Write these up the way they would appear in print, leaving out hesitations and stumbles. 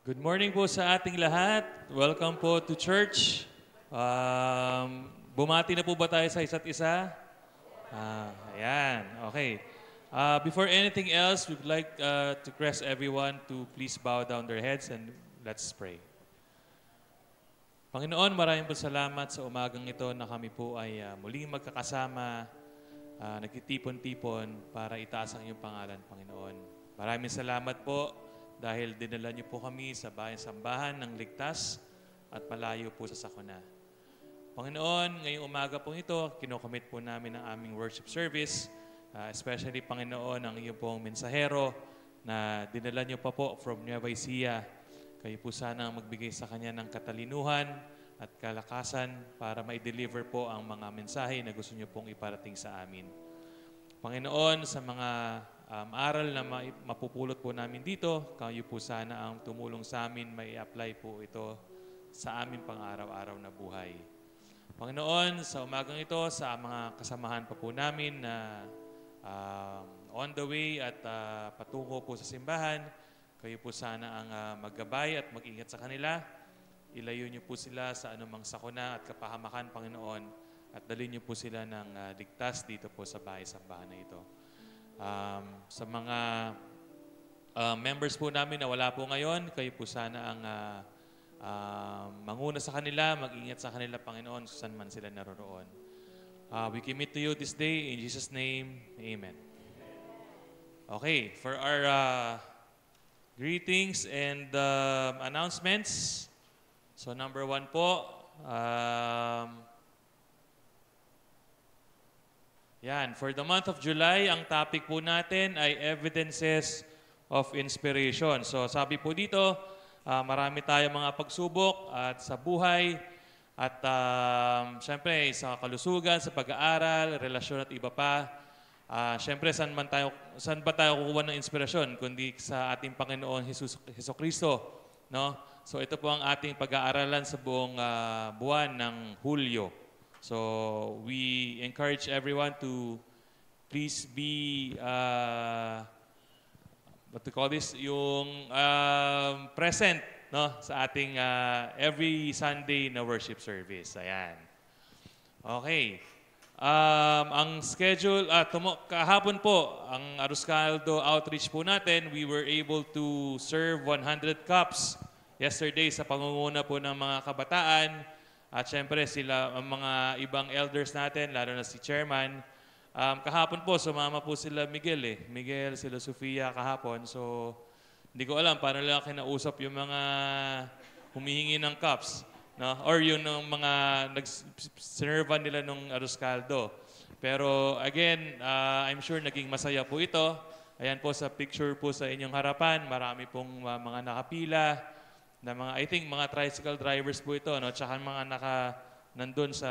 Good morning po sa ating lahat. Welcome po to church. Bumati na po ba tayo sa isa't isa? Ayan, okay. Before anything else, we'd like to request everyone to please bow down their heads and let's pray. Panginoon, maraming po salamat sa umagang ito na kami po ay muling magkakasama, nagtitipon-tipon para itaas ang iyong pangalan, Panginoon. Maraming salamat po dahil dinala niyo po kami sa bayan sambahan ng ligtas at malayo po sa sakuna. Panginoon, ngayong umaga po ito, kinocommit po namin ang aming worship service, especially, Panginoon, ang iyong pong mensahero na dinala niyo pa po from Nueva Ecija. Kayo po sana ang magbigay sa kanya ng katalinuhan at kalakasan para ma-deliver po ang mga mensahe na gusto niyo pong iparating sa amin. Panginoon, sa mga aral na mapupulot po namin dito, kayo po sana ang tumulong sa amin, may apply po ito sa aming pang-araw-araw na buhay. Panginoon, sa umagang ito, sa mga kasamahan pa po namin na on the way at patungo po sa simbahan, kayo po sana ang maggabay at mag-ingat sa kanila. Ilayo niyo po sila sa anumang sakuna at kapahamakan, Panginoon, at dalhin niyo po sila ng ligtas dito po sa bahay-sambahan na ito. Sa mga members po namin na wala po ngayon, kayo po sana ang manguna sa kanila, mag-ingat sa kanila, Panginoon, saan man sila naroroon. We commit to you this day, in Jesus' name, Amen. Okay, for our greetings and announcements. So number 1 po, yan, for the month of July, ang topic po natin ay Evidences of Inspiration. So sabi po dito, marami tayong mga pagsubok at sa buhay at syempre sa kalusugan, sa pag-aaral, relasyon at iba pa. Syempre, saan ba tayo kukuha ng inspirasyon kundi sa ating Panginoon Hesus Kristo, no? So ito po ang ating pag-aaralan sa buong buwan ng Hulyo. So we encourage everyone to please be what to call this, yung present, no, sa ating every Sunday na worship service. Ayan. Okay. Ang schedule, kahapon po, ang Aruscaldo outreach po natin, we were able to serve 100 cups yesterday sa pangunguna po ng mga kabataan. At syempre sila, ang mga ibang elders natin, lalo na si Chairman, kahapon po, sumama po sila Miguel Miguel, sila Sofia kahapon. So, hindi ko alam paano lang kinausap yung mga humihingi ng cups, no? Or yung mga nag-serve nila nung Aruscaldo. Pero again, I'm sure naging masaya po ito. Ayan po sa picture po sa inyong harapan, marami pong mga nakapila na mga, I think, mga tricycle drivers po ito, no? Tsaka mga nandun sa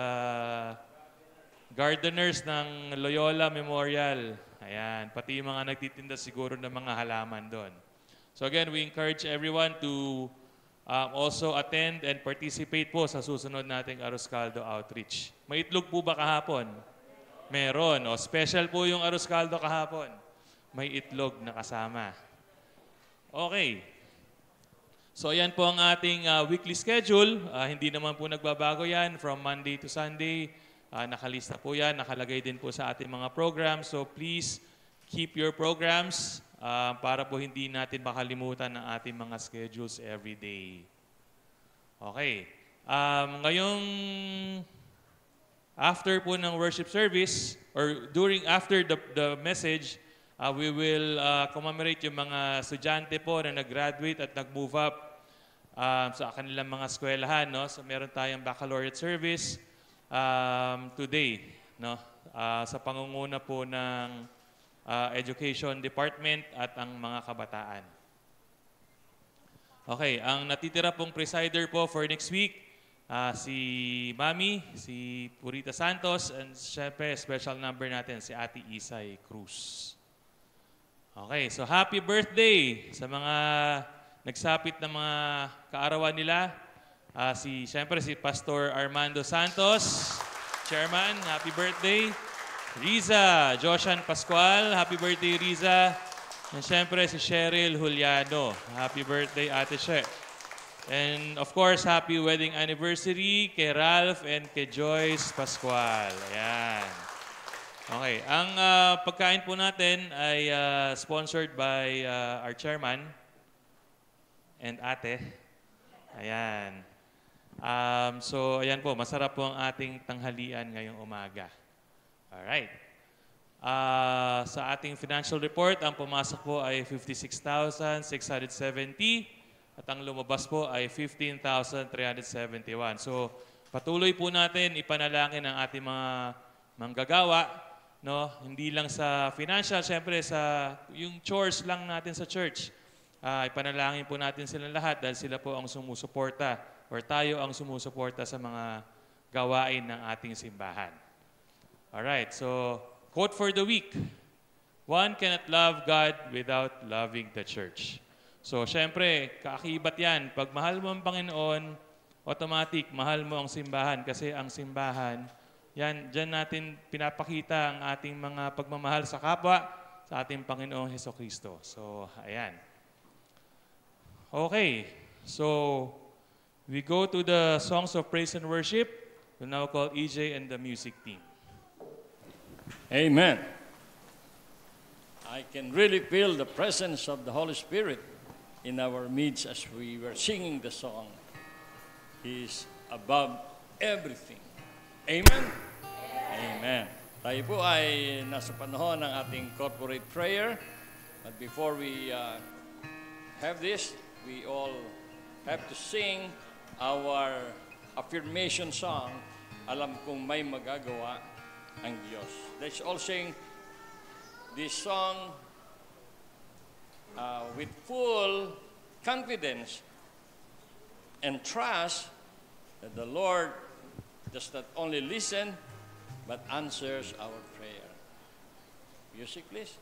gardeners ng Loyola Memorial. Ayan, pati yung mga nagtitinda siguro ng mga halaman doon. So again, we encourage everyone to also attend and participate po sa susunod nating Aruscaldo outreach. May itlog po ba kahapon? Meron. O, special po yung Aruscaldo kahapon. May itlog na kasama. Okay. So ayan po ang ating weekly schedule. Hindi naman po nagbabago yan from Monday to Sunday. Nakalista po yan, nakalagay din po sa ating mga programs. So please keep your programs para po hindi natin makalimutan ang ating mga schedules every day. Okay. Ngayong after po ng worship service or after the message, we will commemorate yung mga estudyante po na nag-graduate at nag-move up sa kanilang mga eskwelahan, no? So meron tayong baccalaureate service today, no? Sa pangunguna po ng Education Department at ang mga kabataan. Okay, ang natitira pong presider po for next week, si Mami, si Purita Santos, and syempre special number natin si Ate Isay Cruz. Okay, so happy birthday sa mga nagsapit na mga kaarawan nila. Siyempre si Pastor Armando Santos, Chairman, happy birthday. Riza Joshan Pascual, happy birthday Riza. And siyempre si Cheryl Juliano, happy birthday Ate She. And of course, happy wedding anniversary kay Ralph and kay Joyce Pascual. Ayan. Okay, ang pagkain po natin ay sponsored by our chairman and ate. Ayan. So, ayan po, masarap po ang ating tanghalian ngayong umaga. Alright. Sa ating financial report, ang pumasok po ay 56,670 at ang lumabas po ay 15,371. So, patuloy po natin ipanalangin ang ating mga manggagawa, no? Hindi lang sa financial, syempre sa yung chores lang natin sa church. Ipanalangin po natin silang lahat dahil sila po ang sumusuporta or tayo ang sumusuporta sa mga gawain ng ating simbahan. Alright, so quote for the week. One cannot love God without loving the church. So, syempre, kaakibat yan. Pag mahal mo ang Panginoon, automatic, mahal mo ang simbahan. Kasi ang simbahan, yan, dyan natin pinapakita ang ating mga pagmamahal sa kapwa, sa ating Panginoong Hesukristo. So, ayan. Okay. So, we go to the songs of praise and worship. We'll now call EJ and the music team. Amen. I can really feel the presence of the Holy Spirit in our midst as we were singing the song. He is above everything. Amen? Amen. Tayo po ay nasa panahon ng ating corporate prayer. But before we have this, we all have to sing our affirmation song, Alam Kong May Magagawa ang Diyos. Let's all sing this song with full confidence and trust that the Lord does not only listen, but answers our prayer. Music, please.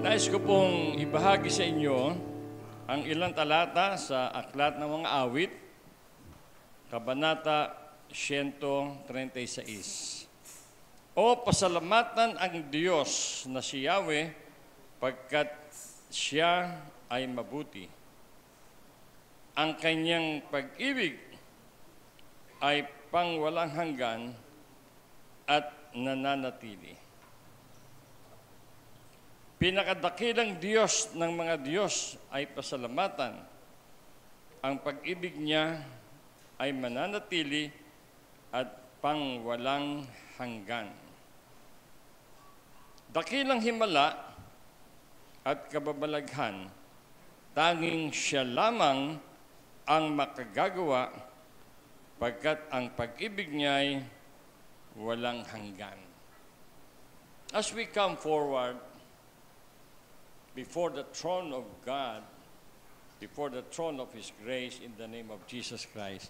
Nais ko pong ibahagi sa inyo ang ilang talata sa Aklat ng Mga Awit, Kabanata 136. O pasalamatan ang Diyos na si Yahweh pagkat siya ay mabuti. Ang kanyang pag-ibig ay pangwalang hanggan at nananatili. Pinakadakilang Diyos ng mga Diyos ay pasalamatan. Ang pag-ibig niya ay mananatili at pangwalang hanggan. Dakilang himala at kababalaghan, tanging siya lamang ang makagagawa, pagkat ang pag-ibig niya'y walang hanggan. As we come forward before the throne of God, before the throne of His grace in the name of Jesus Christ,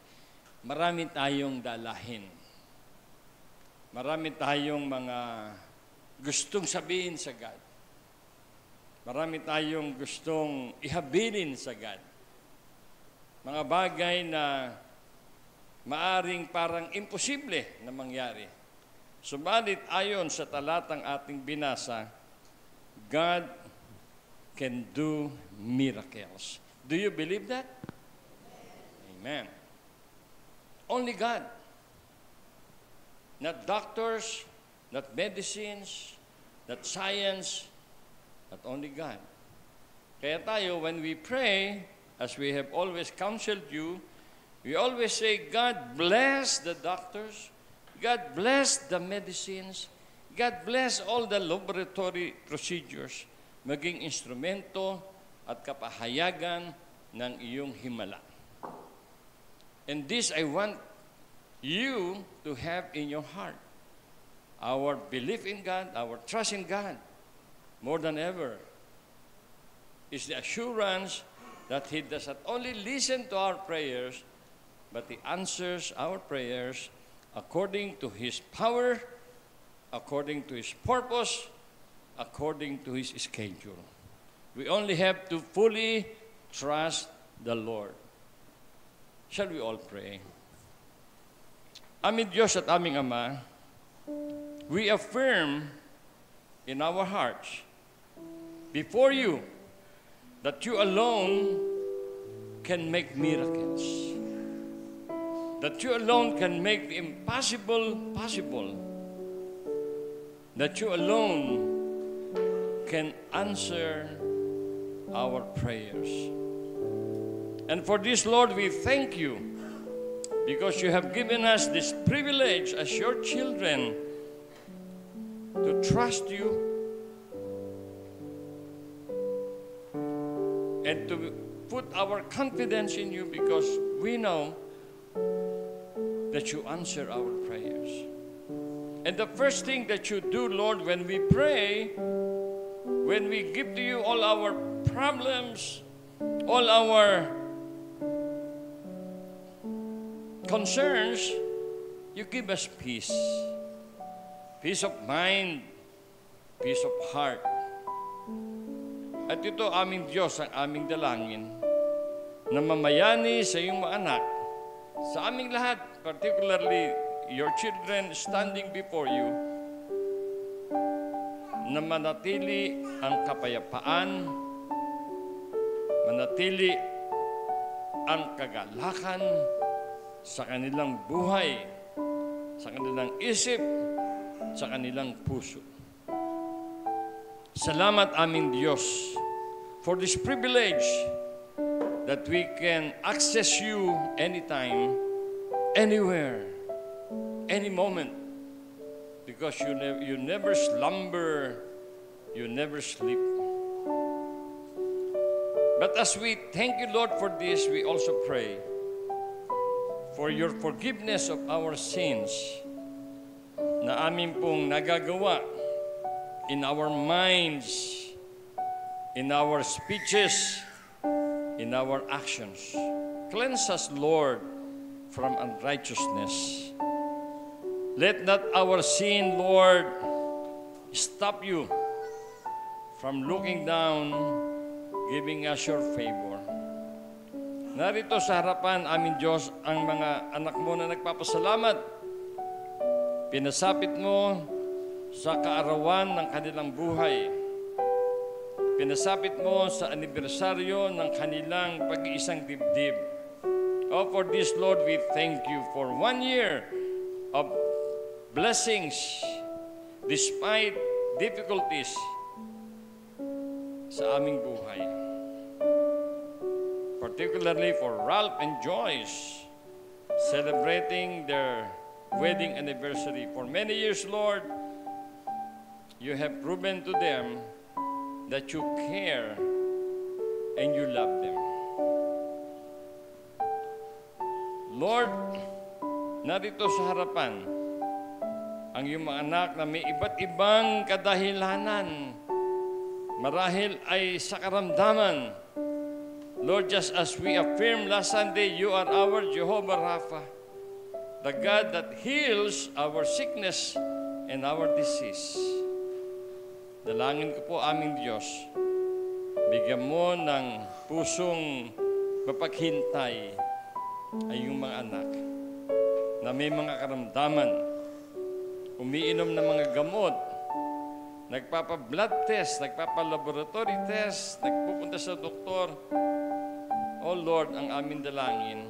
marami tayong dalahin. Marami tayong mga gustong sabihin sa God. Marami tayong gustong ihabilin sa God. Mga bagay na maaring parang imposible na mangyari. Subalit ayon sa talatang ating binasa, God can do miracles. Do you believe that? Amen. Only God. Not doctors, not medicines, not science, but only God. Kaya tayo, when we pray, as we have always counseled you, we always say, God bless the doctors, God bless the medicines, God bless all the laboratory procedures, maging instrumento at kapahayagan ng iyong himala. And this I want you to have in your heart. Our belief in God, our trust in God, more than ever, is the assurance that He does not only listen to our prayers, but He answers our prayers according to His power, according to His purpose, according to His schedule. We only have to fully trust the Lord. Shall we all pray? Aming Diyos at aming Ama, we affirm in our hearts before you that you alone can make miracles. That you alone can make the impossible possible. That you alone can answer our prayers. And for this, Lord, we thank you because you have given us this privilege as your children to trust you and to put our confidence in you because we know that you answer our prayers. And the first thing that you do, Lord, when we pray, when we give to you all our problems, all our concerns, you give us peace. Peace of mind, peace of heart. At ito aming Diyos, ang aming dalangin, na mamayani sa iyong mga anak, sa aming lahat, particularly your children standing before you, na manatili ang kapayapaan, manatili ang kagalakan sa kanilang buhay, sa kanilang isip, sa kanilang puso. Salamat aming Diyos for this privilege that we can access you anytime, anywhere, any moment, because you never slumber, you never sleep. But as we thank you, Lord, for this, we also pray for your forgiveness of our sins na amin pong nagagawa in our minds, in our speeches, in our actions. Cleanse us, Lord, from unrighteousness. Let not our sin, Lord, stop you from looking down, giving us your favor. Narito sa harapan, aming Diyos, ang mga anak mo na nagpapasalamat. Pinasapit mo sa kaarawan ng kanilang buhay. Pinasapit mo sa anibersaryo ng kanilang pag-iisang dibdib. Oh, for this, Lord, we thank you for 1 year of blessings despite difficulties sa aming buhay. Particularly for Ralph and Joyce, celebrating their wedding anniversary. For many years, Lord, you have proven to them that you care and you love them. Lord, narito sa harapan ang iyong mga anak na may iba't ibang kadahilanan. Marahil ay sa karamdaman. Lord, just as we affirmed last Sunday, you are our Jehovah Rapha, the God that heals our sickness and our disease. Dalangin ko po aming Diyos, bigyan mo ng pusong mapaghintay ay yung mga anak na may mga karamdaman, umiinom ng mga gamot, nagpapa-blood test, nagpapa-laboratory test, nagpupunta sa doktor. Oh Lord, ang aming dalangin,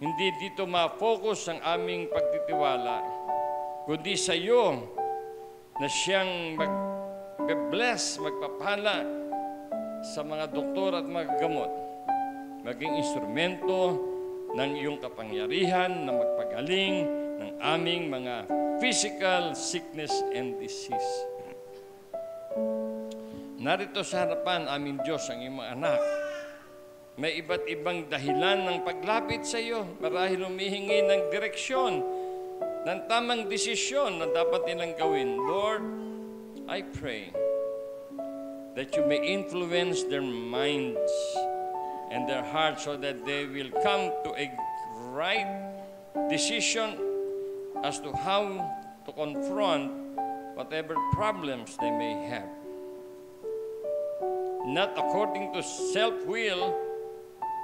hindi dito ma-focus ang aming pagtitiwala, kundi sa iyo na siyang mag-bless, magpapala sa mga doktor at mga gamot, maging instrumento ng iyong kapangyarihan na magpagaling ng aming mga physical sickness and disease. Narito sa harapan, aming Diyos, ang iyong mga anak. May iba't ibang dahilan ng paglapit sa iyo. Marahil humihingi ng direksyon, ng tamang desisyon na dapat nilang gawin. Lord, I pray that you may influence their minds and their hearts so that they will come to a right decision as to how to confront whatever problems they may have. Not according to self-will,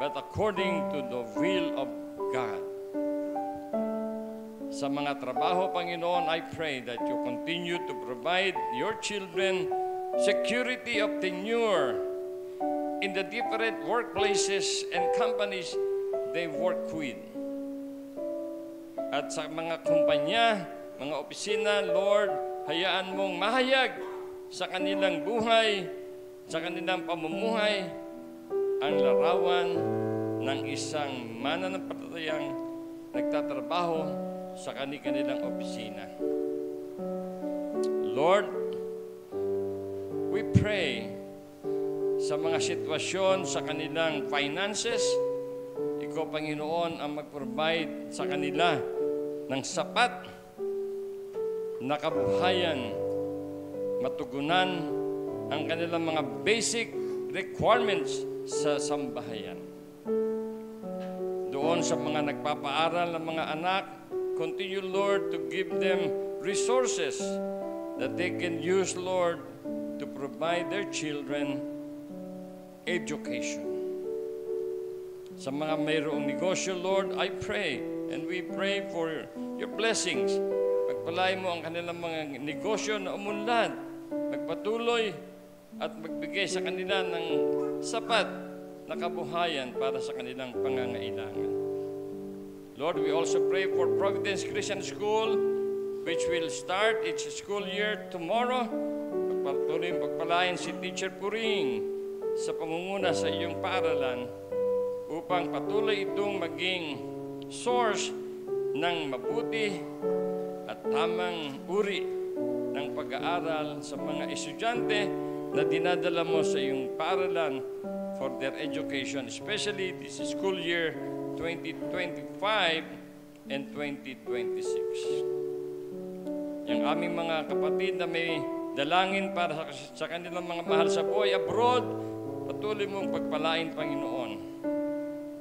but according to the will of God. Sa mga trabaho, Panginoon, I pray that you continue to provide your children security of tenure in the different workplaces and companies they work with. At sa mga kumpanya, mga opisina, Lord, hayaan mong mahayag sa kanilang buhay, sa kanilang pamumuhay, ang larawan ng isang mananampalatayang nagtatrabaho sa kanilang opisina. Lord, we pray sa mga sitwasyon sa kanilang finances, ikaw, Panginoon, ang mag-provide sa kanila ng sapat na kabuhayan, matugunan ang kanilang mga basic requirements sa sambahayan. Doon sa mga nagpapaaral ng mga anak, continue, Lord, to give them resources that they can use, Lord, to provide their children education. Sa mga mayroong negosyo, Lord, I pray, and we pray for your blessings. Pagpalain mo ang kanilang mga negosyo na umunlad, magpatuloy at magbigay sa kanila ng sapat na kabuhayan para sa kanilang pangangailangan. Lord, we also pray for Providence Christian School, which will start its school year tomorrow. Pagpatuloy pagpalain si Teacher Puring sa pangunguna sa iyong paaralan upang patuloy itong maging source ng mabuti at tamang uri ng pag-aaral sa mga estudyante na dinadala mo sa iyong paaralan for their education, especially this school year 2025 and 2026. Yung aming mga kapatid na may dalangin para sa kanilang mga mahal sa buhay abroad, patuloy mong pagpalain, Panginoon,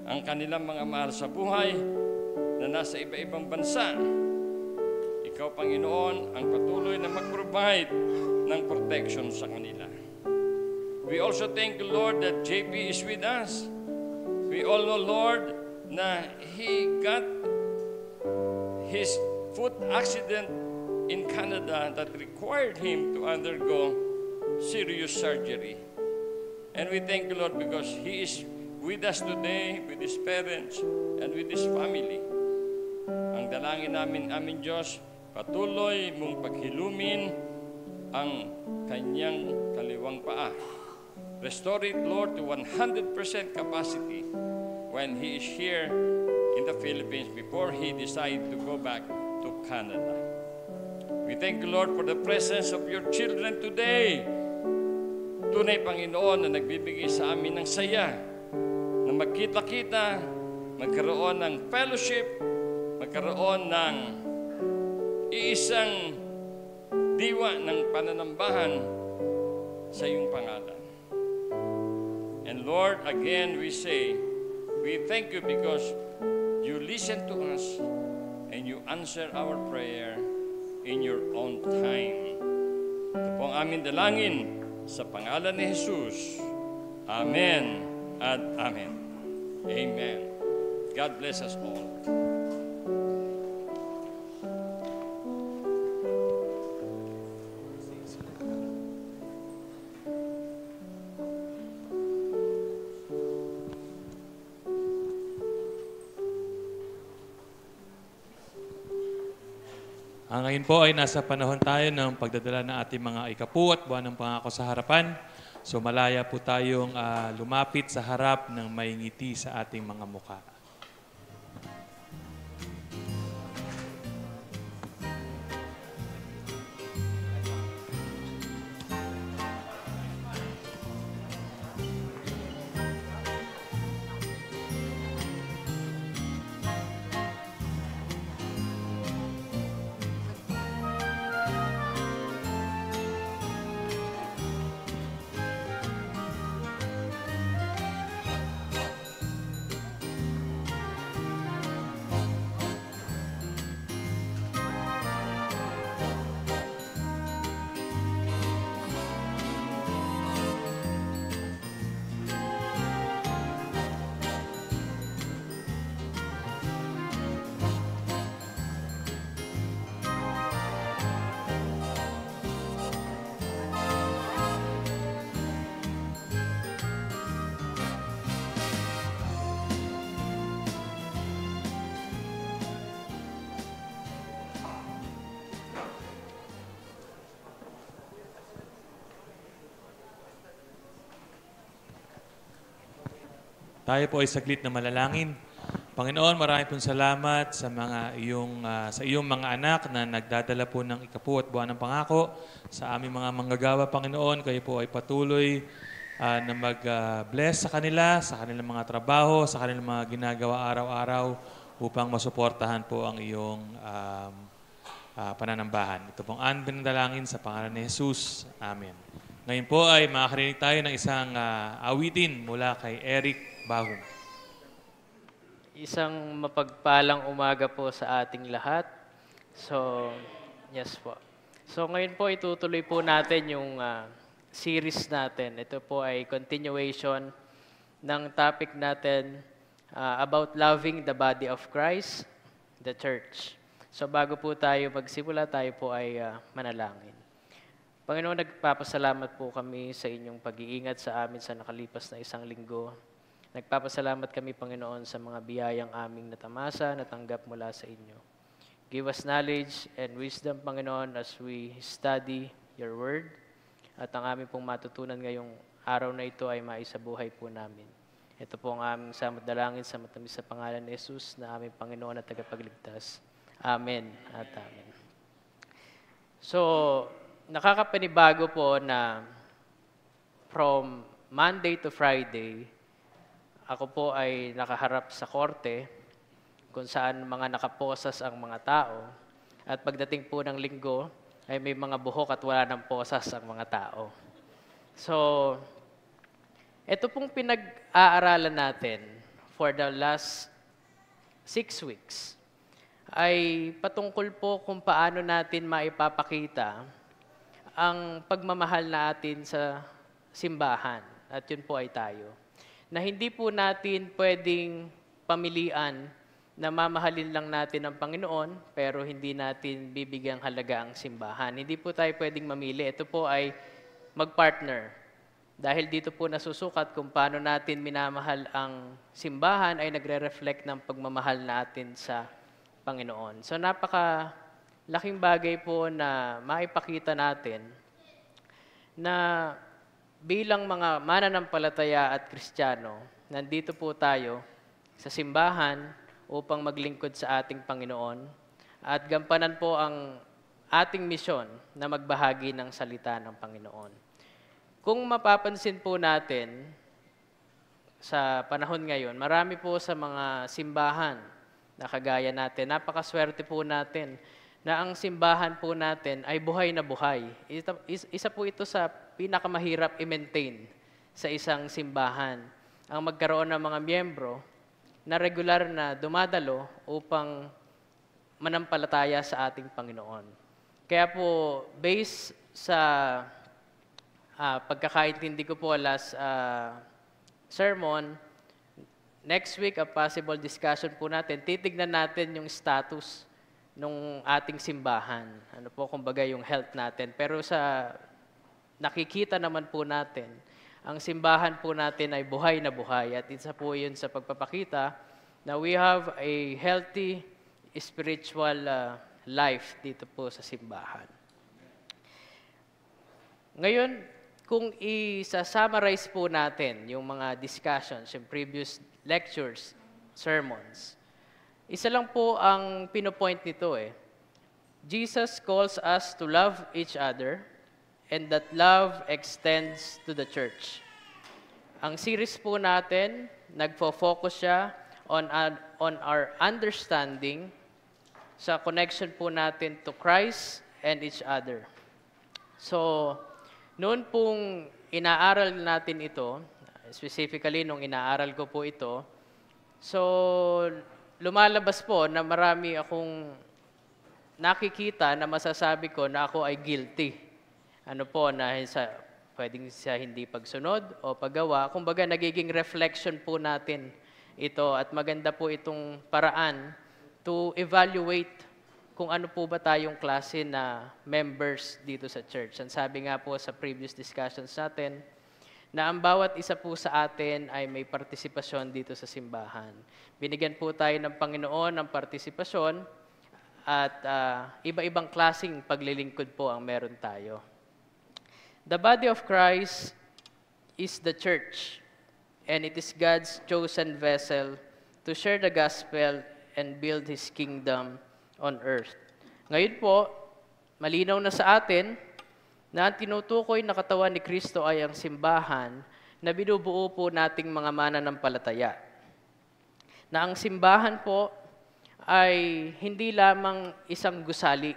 ang kanilang mga mahal sa buhay na nasa iba-ibang bansa. Ikaw, Panginoon, ang patuloy na mag-provide ng protection sa kanila. We also thank you, Lord, that JP is with us. We all know, Lord, na he got his foot accident in Canada that required him to undergo serious surgery. And we thank you, Lord, because he is with us today, with his parents, and with his family. Ang dalangin namin, aming Diyos, patuloy mong paghilumin ang kanyang kaliwang paa. Restore it, Lord, to 100% capacity when he is here in the Philippines before he decides to go back to Canada. We thank you, Lord, for the presence of your children today. tunay, Panginoon, na nagbibigay sa amin ng saya, na magkita-kita, magkaroon ng fellowship, magkaroon ng iisang diwa ng pananambahan sa iyong pangalan. And Lord, again we say, we thank you because you listen to us and you answer our prayer in your own time. Ito po ang aming dalangin sa pangalan ni Jesus. Amen at Amen. Amen. God bless us all. Ngayon po ay nasa panahon tayo ng pagdadala ng ating mga ikapu at buwan ng pangako sa harapan. So malaya po tayong lumapit sa harap ng may ngiti sa ating mga mukha. Tayo po ay saglit na manalangin. Panginoon, marami pong salamat sa iyong mga anak na nagdadala po ng ikapu at buwan ng pangako. Sa aming mga manggagawa, Panginoon, kayo po ay patuloy na mag-bless sa kanilang mga trabaho, sa kanilang mga ginagawa araw-araw upang masuportahan po ang iyong pananambahan. Ito pong aming dalangin sa pangalan ni Jesus. Amen. Ngayon po ay makakarinig tayo ng isang awitin mula kay Eric Bahong. Isang mapagpalang umaga po sa ating lahat. So, yes po. So, ngayon po itutuloy po natin yung series natin. Ito po ay continuation ng topic natin about loving the body of Christ, the church. So, bago po tayo magsimula, tayo po ay manalangin. Panginoon, nagpapasalamat po kami sa inyong pag-iingat sa amin sa nakalipas na isang linggo. Nagpapasalamat kami, Panginoon, sa mga biyayang aming natamasa, natanggap mula sa inyo. Give us knowledge and wisdom, Panginoon, as we study your word. At ang aming pong matutunan ngayong araw na ito ay maisabuhay po namin. Ito po ang aming samot dalangin sa matamis sa pangalan ni Jesus na aming Panginoon at tagapagligtas. Amen at amen. So, nakakapanibago po na from Monday to Friday, ako po ay nakaharap sa korte kung saan mga nakaposas ang mga tao. At pagdating po ng linggo, ay may mga buhok at wala ng posas ang mga tao. So, ito pong pinag-aaralan natin for the last 6 weeks ay patungkol po kung paano natin maipapakita ang pagmamahal natin sa simbahan. At yun po ay tayo. Na hindi po natin pwedeng pamilian na mamahalin lang natin ang Panginoon, pero hindi natin bibigyang halaga ang simbahan. Hindi po tayo pwedeng mamili. Ito po ay mag-partner. Dahil dito po nasusukat kung paano natin minamahal ang simbahan ay nagre-reflect ng pagmamahal natin sa Panginoon. So napaka-laking bagay po na maipakita natin na bilang mga mananampalataya at Kristiyano, nandito po tayo sa simbahan upang maglingkod sa ating Panginoon at gampanan po ang ating misyon na magbahagi ng salita ng Panginoon. Kung mapapansin po natin, sa panahon ngayon, marami po sa mga simbahan na kagaya natin, napakaswerte po natin na ang simbahan po natin ay buhay na buhay. Isa po ito sa pinakamahirap i-maintain sa isang simbahan. Ang magkaroon ng mga miyembro na regular na dumadalo upang manampalataya sa ating Panginoon. Kaya po, based sa pagkakaintindi ko po last sermon, next week, a possible discussion po natin, titignan natin yung status ng ating simbahan. Ano po, kumbaga yung health natin. Pero sa nakikita naman po natin, ang simbahan po natin ay buhay na buhay. At isa po yun sa pagpapakita na we have a healthy spiritual life dito po sa simbahan. Ngayon, kung i-summarize po natin yung mga discussions, yung previous lectures, sermons, isa lang po ang pinopoint nito Jesus calls us to love each other and that love extends to the church. Ang series po natin, nagfo-focus siya on our understanding sa connection po natin to Christ and each other. So, noon pong inaaral natin ito, specifically nung inaaral ko po ito, so lumalabas po na marami akong nakikita na masasabi ko na ako ay guilty. Ano po, na pwedeng sa hindi pagsunod o paggawa. Kumbaga, nagiging reflection po natin ito at maganda po itong paraan to evaluate kung ano po ba tayong klase na members dito sa church. Ang sabi nga po sa previous discussions natin, na ang bawat isa po sa atin ay may partisipasyon dito sa simbahan. Binigyan po tayo ng Panginoon ng partisipasyon at iba-ibang klaseng paglilingkod po ang meron tayo. The body of Christ is the church, and it is God's chosen vessel to share the gospel and build His kingdom on earth. Ngayon po, malinaw na sa atin na ang tinutukoy na katawan ni Kristo ay ang simbahan na binubuo po nating mga mananampalataya. Na ang simbahan po ay hindi lamang isang gusali,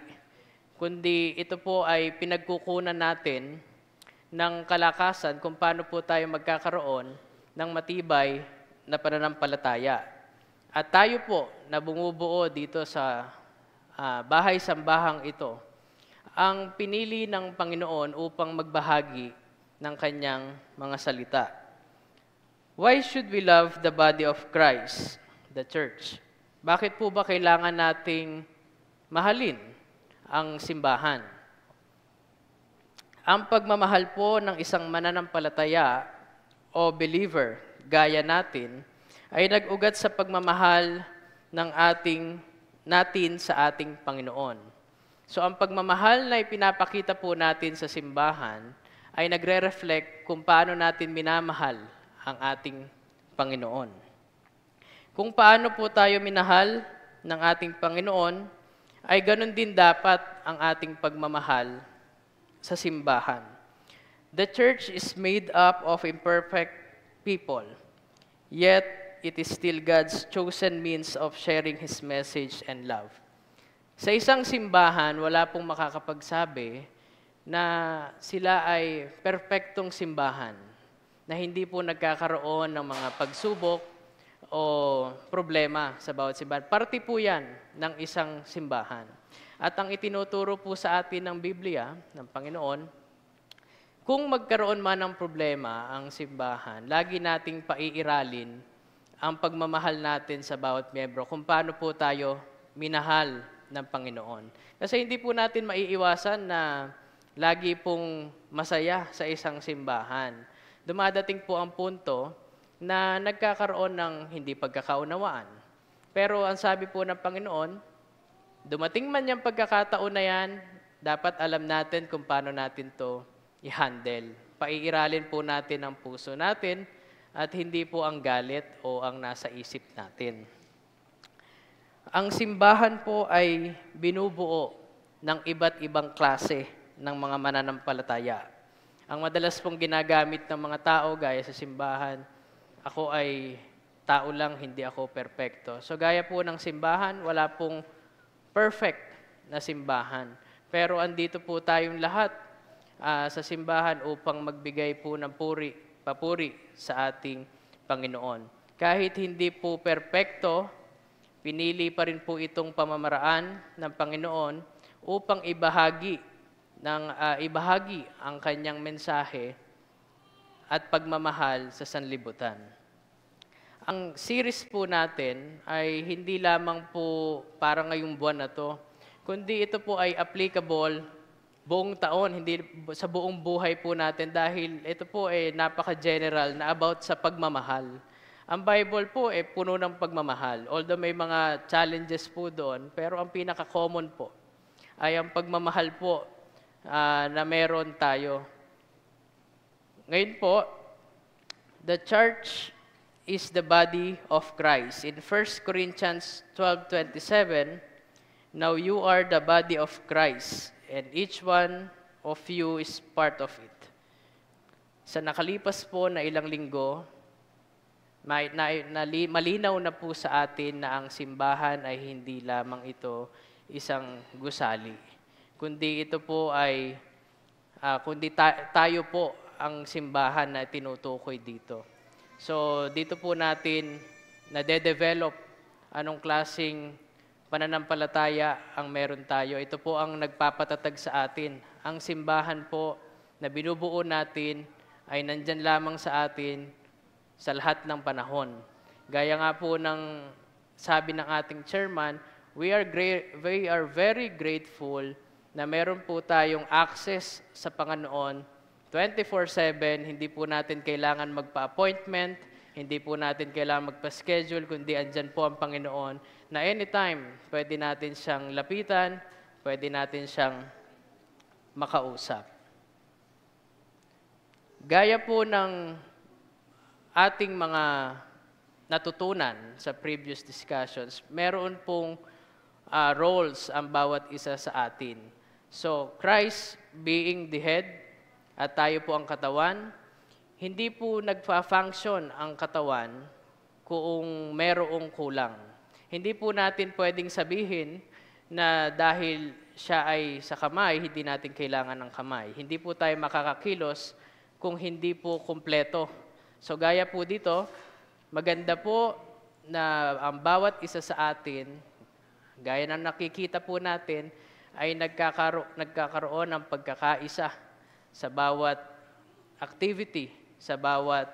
kundi ito po ay pinagkukunan natin ng kalakasan kung paano po tayo magkakaroon ng matibay na pananampalataya. At tayo po na bumubuo dito sa bahay-sambahang ito, ang pinili ng Panginoon upang magbahagi ng kanyang mga salita. Why should we love the body of Christ, the church? Bakit po ba kailangan nating mahalin ang simbahan? Ang pagmamahal po ng isang mananampalataya o believer gaya natin ay nag-ugat sa pagmamahal ng natin sa ating Panginoon. So ang pagmamahal na ipinapakita po natin sa simbahan ay nagre-reflect kung paano natin minamahal ang ating Panginoon. Kung paano po tayo minahal ng ating Panginoon, ay ganun din dapat ang ating pagmamahal sa simbahan. The church is made up of imperfect people, yet it is still God's chosen means of sharing His message and love. Sa isang simbahan, wala pong makakapagsabi na sila ay perpektong simbahan, na hindi po nagkakaroon ng mga pagsubok o problema sa bawat simbahan. Parte po yan ng isang simbahan. At ang itinuturo po sa atin ng Biblia, ng Panginoon, kung magkaroon man ng problema ang simbahan, lagi nating paiiralin ang pagmamahal natin sa bawat miyembro, kung paano po tayo minahal ng Panginoon. Kasi hindi po natin maiiwasan na lagi pong masaya sa isang simbahan. Dumadating po ang punto na nagkakaroon ng hindi pagkakaunawaan. Pero ang sabi po ng Panginoon, dumating man yung pagkakataon na yan, dapat alam natin kung paano natin to i-handle. Paiiralin po natin ang puso natin at hindi po ang galit o ang nasa isip natin. Ang simbahan po ay binubuo ng iba't ibang klase ng mga mananampalataya. Ang madalas pong ginagamit ng mga tao gaya sa simbahan, ako ay tao lang, hindi ako perpekto. So gaya po ng simbahan, wala pong perfect na simbahan. Pero andito po tayong lahat sa simbahan upang magbigay po ng papuri sa ating Panginoon. Kahit hindi po perpekto, pinili pa rin po itong pamamaraan ng Panginoon upang ibahagi ang kanyang mensahe at pagmamahal sa sanlibutan. Ang series po natin ay hindi lamang po para ngayong buwan na to, kundi ito po ay applicable buong taon, hindi sa buong buhay po natin dahil ito po ay napaka-general na about sa pagmamahal. Ang Bible po ay puno ng pagmamahal. Although may mga challenges po doon, pero ang pinaka-common po ay ang pagmamahal po na meron tayo. Ngayon po, the church is the body of Christ. In 1 Corinthians 12:27, now you are the body of Christ, and each one of you is part of it. Sa nakalipas po na ilang linggo, malinaw na po sa atin na ang simbahan ay hindi lamang ito isang gusali, kundi ito po ay, tayo po ang simbahan na tinutukoy dito. So, dito po natin nade-develop anong klaseng pananampalataya ang meron tayo. Ito po ang nagpapatatag sa atin. Ang simbahan po na binubuo natin ay nandyan lamang sa atin sa lahat ng panahon. Gaya nga po ng sabi ng ating chairman, we are very grateful na meron po tayong access sa Panginoon 24/7, hindi po natin kailangan magpa-appointment, hindi po natin kailangan magpa-schedule, kundi andyan po ang Panginoon na anytime pwede natin siyang lapitan, pwede natin siyang makausap. Gaya po ng ating mga natutunan sa previous discussions, meron pong roles ang bawat isa sa atin. So, Christ being the head, at tayo po ang katawan, hindi po nagfa-function ang katawan kung merong kulang. Hindi po natin pwedeng sabihin na dahil siya ay sa kamay, hindi natin kailangan ng kamay. Hindi po tayo makakakilos kung hindi po kumpleto. So gaya po dito, maganda po na ang bawat isa sa atin, gaya ng nakikita po natin, ay nagkakaroon ng pagkakaisa sa bawat activity, sa bawat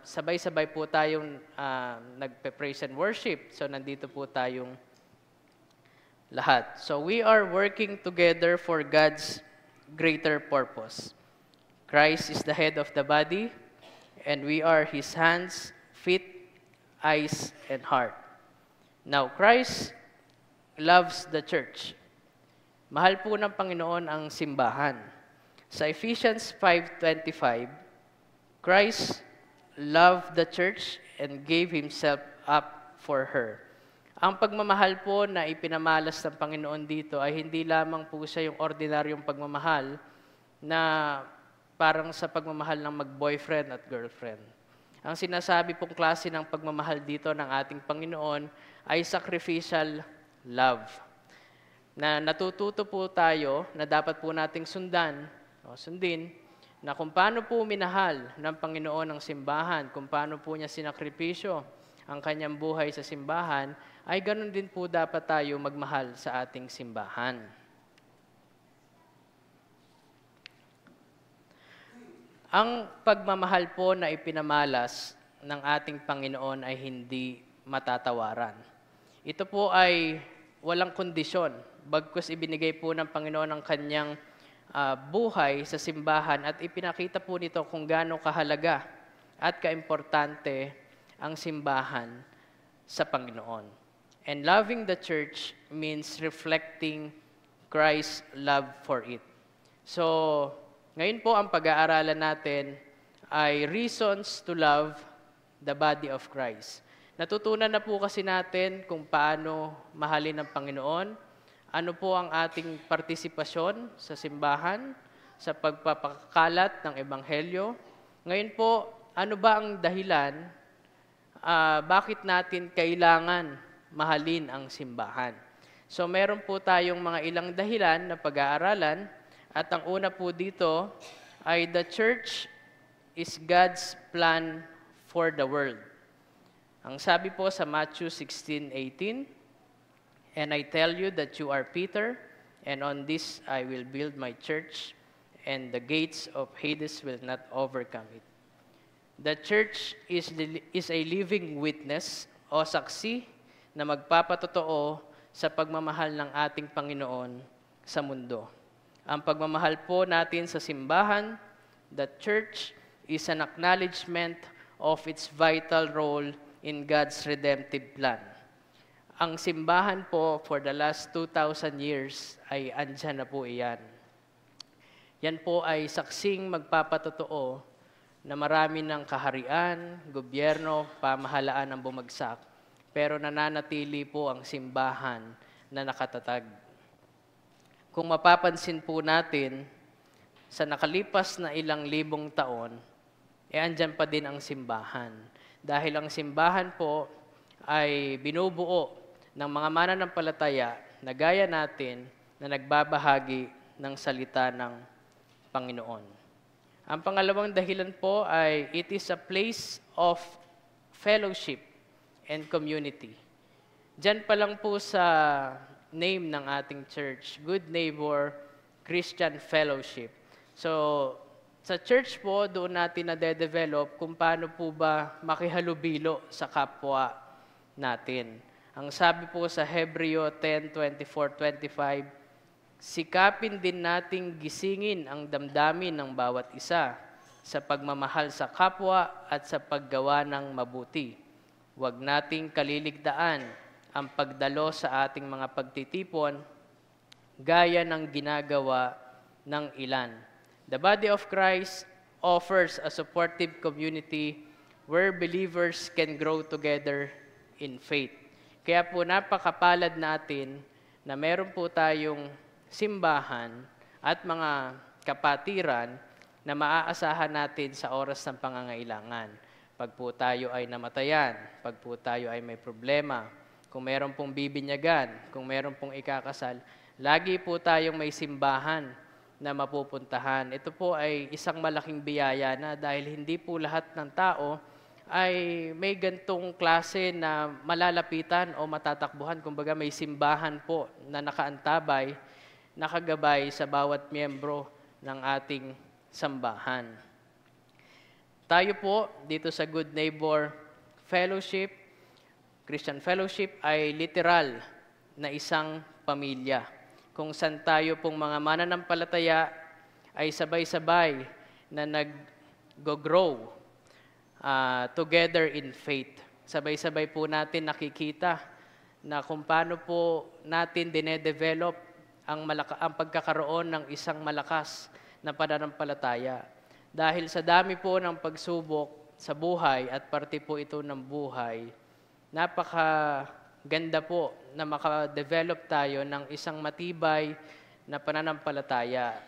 sabay-sabay po tayong nagpe-praise and worship. So nandito po tayong lahat. So we are working together for God's greater purpose. Christ is the head of the body, and we are His hands, feet, eyes, and heart. Now, Christ loves the church. Mahal po ng Panginoon ang simbahan. Sa Ephesians 5:25, Christ loved the church and gave Himself up for her. Ang pagmamahal po na ipinamalas ng Panginoon dito ay hindi lamang po siya yung ordinaryong pagmamahal na parang sa pagmamahal ng mag-boyfriend at girlfriend. Ang sinasabi pong klase ng pagmamahal dito ng ating Panginoon ay sacrificial love. Na natututo po tayo na dapat po nating sundin, na kung paano po minahal ng Panginoon ang simbahan, kung paano po niya sinakripisyo ang kanyang buhay sa simbahan, ay ganun din po dapat tayo magmahal sa ating simbahan. Ang pagmamahal po na ipinamalas ng ating Panginoon ay hindi matatawaran. Ito po ay walang kondisyon, bagkus ibinigay po ng Panginoon ang kanyang buhay sa simbahan at ipinakita po nito kung gaano kahalaga at kaimportante ang simbahan sa Panginoon. And loving the church means reflecting Christ's love for it. So, ngayon po ang pag-aaralan natin ay reasons to love the body of Christ. Natutunan na po kasi natin kung paano mahalin ng Panginoon, ano po ang ating partisipasyon sa simbahan, sa pagpapakalat ng Ebanghelyo. Ngayon po, ano ba ang dahilan bakit natin kailangan mahalin ang simbahan? So meron po tayong mga ilang dahilan na pag-aaralan at ang una po dito ay the church is God's plan for the world. Ang sabi po sa Matthew 16:18, "And I tell you that you are Peter, and on this I will build my church, and the gates of Hades will not overcome it." The church is a living witness o saksi na magpapatotoo sa pagmamahal ng ating Panginoon sa mundo. Ang pagmamahal po natin sa simbahan, the church, is an acknowledgement of its vital role in God's redemptive plan. Ang simbahan po for the last 2,000 years ay andyan na po iyan. Yan po ay saksing magpapatotoo na marami ng kaharian, gobyerno, pamahalaan ang bumagsak, pero nananatili po ang simbahan na nakatatag. Kung mapapansin po natin, sa nakalipas na ilang libong taon, andyan pa din ang simbahan. Dahil ang simbahan po ay binubuo ng mga mananampalataya na gaya natin na nagbabahagi ng salita ng Panginoon. Ang pangalawang dahilan po ay it is a place of fellowship and community. Diyan pa lang po sa name ng ating church, Good Neighbor Christian Fellowship. So, sa church po, doon natin na-develop kung paano po ba makihalubilo sa kapwa natin. Ang sabi po sa Hebreo 10:24-25, "Sikapin din nating gisingin ang damdamin ng bawat isa sa pagmamahal sa kapwa at sa paggawa ng mabuti. Huwag nating kaliligtaan ang pagdalo sa ating mga pagtitipon gaya ng ginagawa ng ilan." The body of Christ offers a supportive community where believers can grow together in faith. Kaya po napakapalad natin na meron po tayong simbahan at mga kapatiran na maaasahan natin sa oras ng pangangailangan. Pag po tayo ay namatayan, pag po tayo ay may problema, kung meron pong bibinyagan, kung meron pong ikakasal, lagi po tayong may simbahan na mapupuntahan. Ito po ay isang malaking biyaya na dahil hindi po lahat ng tao ay may gantong klase na malalapitan o matatakbuhan. Kumbaga may simbahan po na nakaantabay, nakagabay sa bawat miyembro ng ating sambahan. Tayo po dito sa Good Neighbor Fellowship, Christian Fellowship, ay literal na isang pamilya kung saan tayo pong mga mananampalataya ay sabay-sabay na nag-grow together in faith. Sabay-sabay po natin nakikita na kung paano po natin dinedevelop ang pagkakaroon ng isang malakas na pananampalataya. Dahil sa dami po ng pagsubok sa buhay at parte po ito ng buhay, napakaganda po na makadevelop tayo ng isang matibay na pananampalataya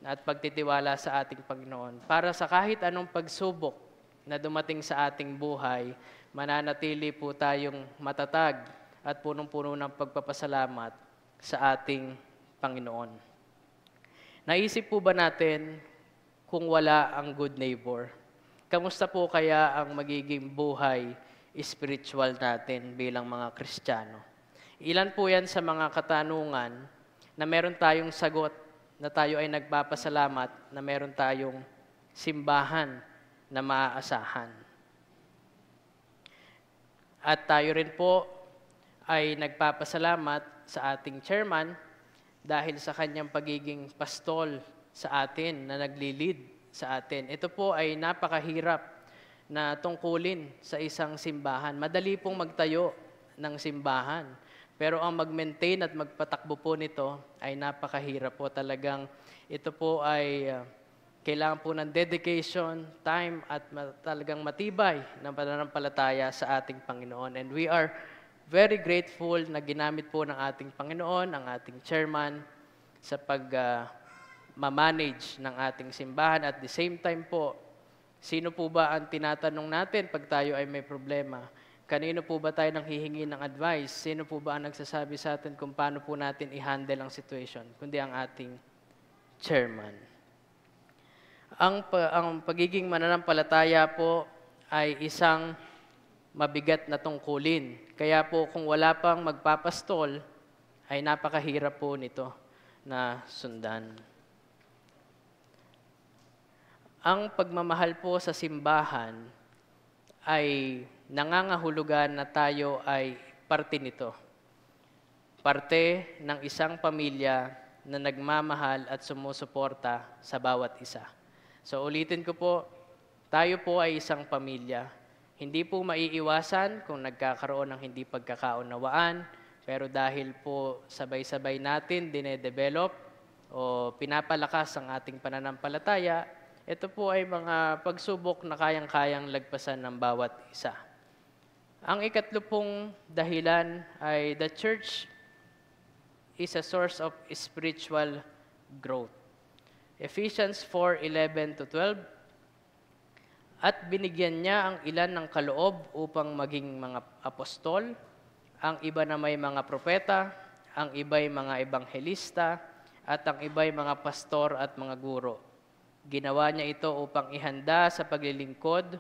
at pagtitiwala sa ating Panginoon. Para sa kahit anong pagsubok na dumating sa ating buhay, mananatili po tayong matatag at punong-puno ng pagpapasalamat sa ating Panginoon. Naisip po ba natin kung wala ang good neighbor? Kamusta po kaya ang magiging buhay spiritual natin bilang mga Kristiyano? Ilan po yan sa mga katanungan na meron tayong sagot na tayo ay nagpapasalamat na meron tayong simbahan na maaasahan. At tayo rin po ay nagpapasalamat sa ating chairman dahil sa kanyang pagiging pastol sa atin na nagli-lead sa atin. Ito po ay napakahirap na tungkulin sa isang simbahan. Madali pong magtayo ng simbahan. Pero ang mag-maintain at magpatakbo po nito ay napakahirap po talagang. Ito po ay kailangan po ng dedication, time at talagang matibay ng pananampalataya sa ating Panginoon. And we are very grateful na ginamit po ng ating Panginoon, ang ating chairman, sa ma-manage ng ating simbahan. At the same time po, sino po ba ang tinatanong natin pag tayo ay may problema? Kanino po ba tayo nang hihingi ng advice? Sino po ba ang nagsasabi sa atin kung paano po natin i-handle ang situation? Kundi ang ating chairman. Ang pagiging mananampalataya po ay isang mabigat na tungkulin. Kaya po kung wala pang magpapastol, ay napakahirap po nito na sundan. Ang pagmamahal po sa simbahan ay nangangahulugan na tayo ay parte nito. Parte ng isang pamilya na nagmamahal at sumusuporta sa bawat isa. So ulitin ko po, tayo po ay isang pamilya. Hindi po maiiwasan kung nagkakaroon ng hindi pagkakaunawaan, pero dahil po sabay-sabay natin dinedevelop o pinapalakas ang ating pananampalataya, ito po ay mga pagsubok na kayang-kayang lagpasan ng bawat isa. Ang ikatlo pong dahilan ay the church is a source of spiritual growth. Ephesians 4:11-12. At binigyan niya ang ilan ng kaloob upang maging mga apostol, ang iba na may mga propeta, ang iba'y mga ebanghelista, at ang iba'y mga pastor at mga guro. Ginawa niya ito upang ihanda sa paglilingkod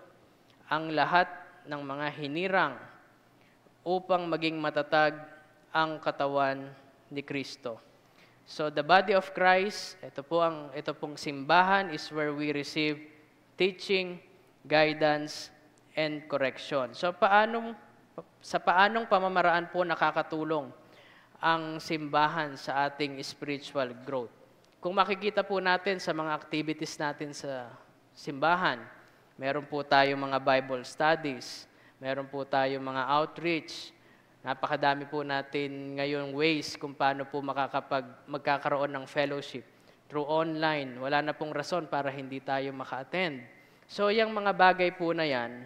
ang lahat ng mga hinirang upang maging matatag ang katawan ni Kristo. So the body of Christ, ito pong simbahan is where we receive teaching, guidance, and correction. So sa paanong pamamaraan po nakakatulong ang simbahan sa ating spiritual growth? Kung makikita po natin sa mga activities natin sa simbahan, meron po tayong mga Bible studies, meron po tayong mga outreach, napakadami po natin ngayong ways kung paano po magkakaroon ng fellowship. Through online, wala na pong rason para hindi tayo maka-attend. So, yung mga bagay po na yan,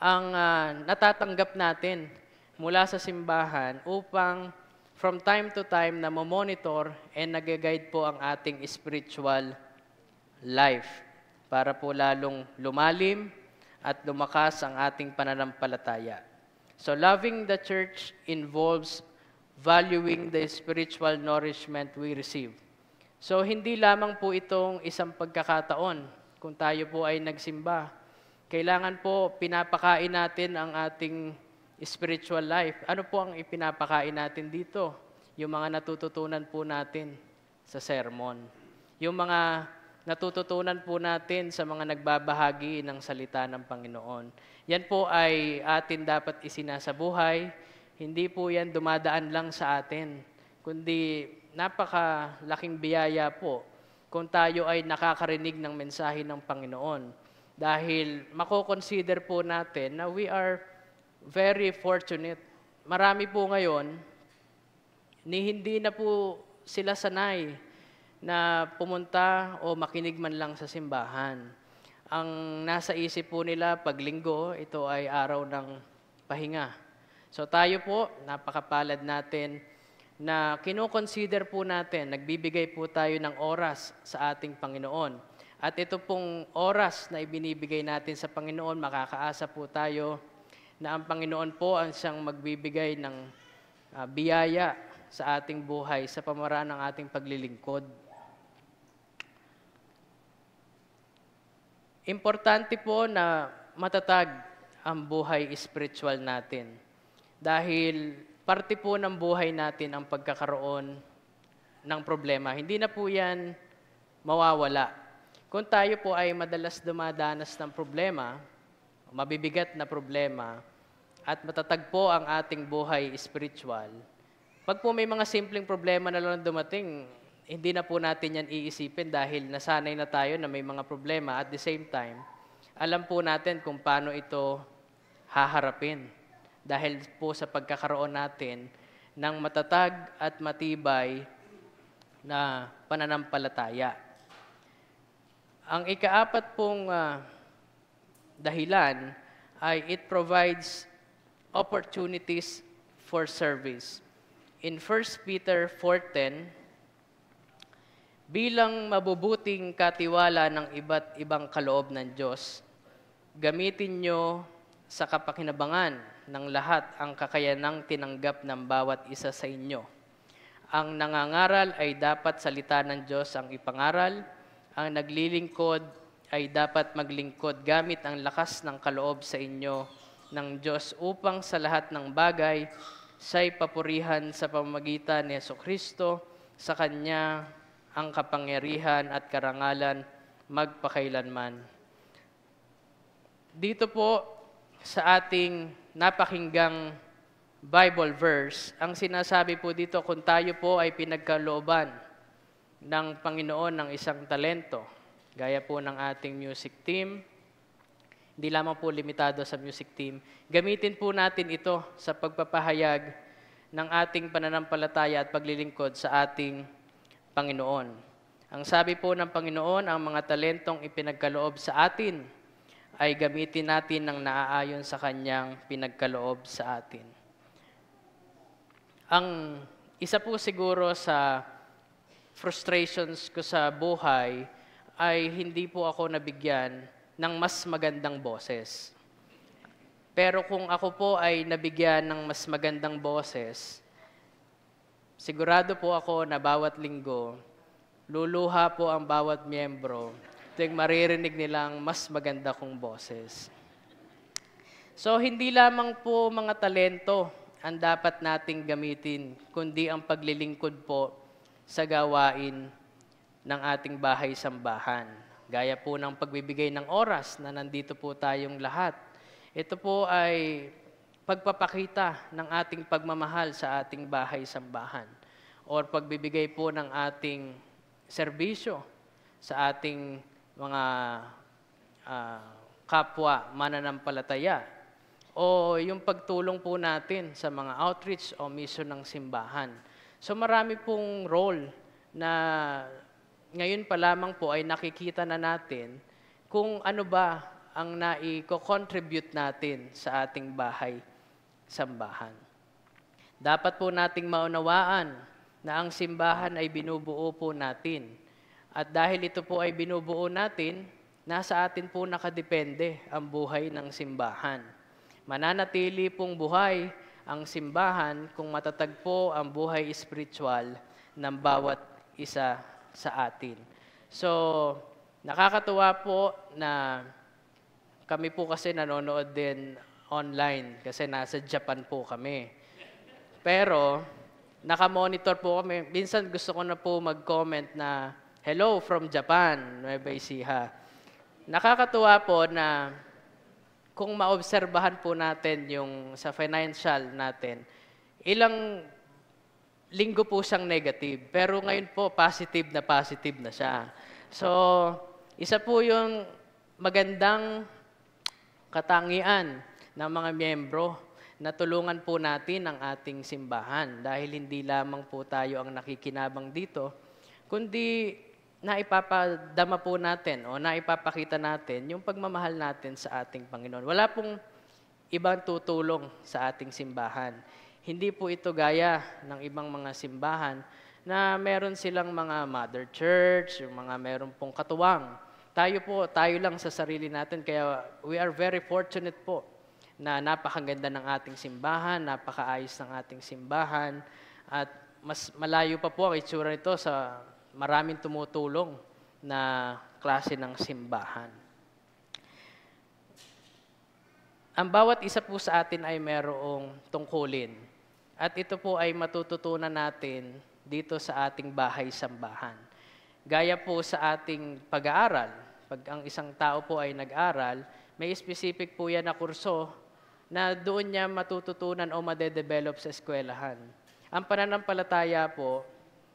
ang natatanggap natin mula sa simbahan upang from time to time na monitor and nag-guide po ang ating spiritual life para po lalong lumalim at lumakas ang ating pananampalataya. So loving the church involves valuing the spiritual nourishment we receive. So hindi lamang po itong isang pagkakataon kung tayo po ay nagsimba. Kailangan po pinapakain natin ang ating spiritual life. Ano po ang ipinapakain natin dito? Yung mga natututunan po natin sa sermon. Yung mga natututunan po natin sa mga nagbabahagi ng salita ng Panginoon. Yan po ay atin dapat isinasabuhay. Hindi po yan dumadaan lang sa atin, kundi napakalaking biyaya po kung tayo ay nakakarinig ng mensahe ng Panginoon. Dahil mako-consider po natin na we are very fortunate. Marami po ngayon, hindi na po sila sanay na pumunta o makinig man lang sa simbahan. Ang nasa isip po nila pag linggo, ito ay araw ng pahinga. So tayo po, napakapalad natin na kino-consider po natin, nagbibigay po tayo ng oras sa ating Panginoon. At ito pong oras na ibinibigay natin sa Panginoon, makakaasa po tayo na ang Panginoon po ang siyang magbibigay ng biyaya sa ating buhay sa pamaraan ng ating paglilingkod. Importante po na matatag ang buhay spiritual natin dahil parte po ng buhay natin ang pagkakaroon ng problema. Hindi na po yan mawawala. Kung tayo po ay madalas dumadanas ng problema, mabibigat na problema, at matatag po ang ating buhay spiritual, pag po may mga simpleng problema na lang dumating, hindi na po natin yan iisipin dahil nasanay na tayo na may mga problema. At the same time, alam po natin kung paano ito haharapin. Dahil po sa pagkakaroon natin ng matatag at matibay na pananampalataya. Ang ikaapat pong dahilan ay it provides opportunities for service. In 1 Peter 4:10, Bilang mabubuting katiwala ng iba't ibang kaloob ng Diyos, gamitin nyo sa kapakinabangan ng lahat ang kakayanang tinanggap ng bawat isa sa inyo. Ang nangangaral ay dapat salita ng Diyos ang ipangaral. Ang naglilingkod ay dapat maglingkod gamit ang lakas ng kaloob sa inyo ng Diyos upang sa lahat ng bagay siya'y papurihan sa pamamagitan ni Jesucristo. Sa Kanya ang kapangyarihan at karangalan magpakailanman. Dito po sa ating napakinggang Bible verse, ang sinasabi po dito, kung tayo po ay pinagkalooban ng Panginoon ng isang talento, gaya po ng ating music team, hindi lamang po limitado sa music team, gamitin po natin ito sa pagpapahayag ng ating pananampalataya at paglilingkod sa ating Panginoon. Ang sabi po ng Panginoon, ang mga talentong ipinagkaloob sa atin ay gamitin natin ng naaayon sa Kanyang pinagkaloob sa atin. Ang isa po siguro sa frustrations ko sa buhay ay hindi po ako nabigyan ng mas magandang boses. Pero kung ako po ay nabigyan ng mas magandang boses, sigurado po ako na bawat linggo, luluha po ang bawat miyembro tuwing maririnig nilang mas maganda kong boses. So, hindi lamang po mga talento ang dapat nating gamitin, kundi ang paglilingkod po sa gawain ng ating bahay-sambahan. Gaya po ng pagbibigay ng oras na nandito po tayong lahat. Ito po ay pagpapakita ng ating pagmamahal sa ating bahay-sambahan or pagbibigay po ng ating serbisyo sa ating mga kapwa mananampalataya o yung pagtulong po natin sa mga outreach o mission ng simbahan. So marami pong role na ngayon pa lamang po ay nakikita na natin kung ano ba ang naiko-contribute natin sa ating bahay-sambahan. Dapat po nating maunawaan na ang simbahan ay binubuo po natin. At dahil ito po ay binubuo natin, nasa atin po nakadepende ang buhay ng simbahan. Mananatili pong buhay ang simbahan kung matatag po ang buhay spiritual ng bawat isa sa atin. So, nakakatuwa po na kami po kasi nanonood din online kasi nasa Japan po kami. Pero, nakamonitor po kami. Minsan gusto ko na po mag-comment na, "Hello from Japan, Nueva Ecija." Nakakatuwa po na kung maobserbahan po natin yung sa financial natin, ilang linggo po siyang negative. Pero ngayon po, positive na siya. So, isa po yung magandang katangian ng mga miyembro na tulungan po natin ang ating simbahan dahil hindi lamang po tayo ang nakikinabang dito, kundi naipapadama po natin o naipapakita natin yung pagmamahal natin sa ating Panginoon. Wala pong ibang tutulong sa ating simbahan. Hindi po ito gaya ng ibang mga simbahan na meron silang mga mother church, yung mga meron pong katuwang. Tayo lang sa sarili natin, kaya we are very fortunate po na napakaganda ng ating simbahan, napakaayos ng ating simbahan, at mas malayo pa po ang itsura nito sa maraming tumutulong na klase ng simbahan. Ang bawat isa po sa atin ay mayroong tungkulin. At ito po ay matututunan natin dito sa ating bahay-sambahan. Gaya po sa ating pag-aaral, pag ang isang tao po ay nag-aral, may specific po yan na kurso na doon niya matututunan o madedevelop sa eskwelahan. Ang pananampalataya po,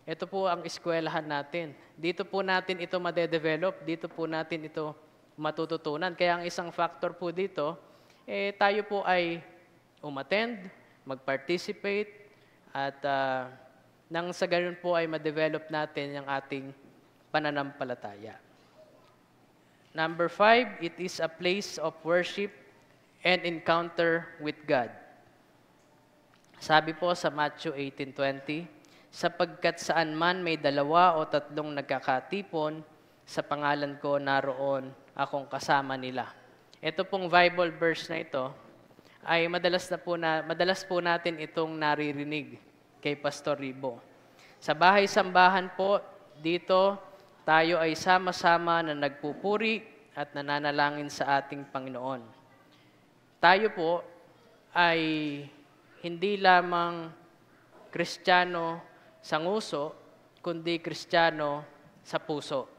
ito po ang eskwelahan natin. Dito po natin ito madedevelop, dito po natin ito matututunan. Kaya ang isang factor po dito, tayo po ay umattend, mag-participate, at nang sa ganun po ay ma-develop natin ang ating pananampalataya. Number 5, it is a place of worship and encounter with God. Sabi po sa Matthew 18:20, sapagkat saan man may 2 o 3 nagkakatipon, sa pangalan ko naroon akong kasama nila. Ito pong Bible verse na ito ay madalas po natin itong naririnig kay Pastor Ribo. Sa bahay-sambahan po, dito tayo ay sama-sama na nagpupuri at nananalangin sa ating Panginoon. Tayo po ay hindi lamang Kristiyano sa nguso, kundi Kristiyano sa puso.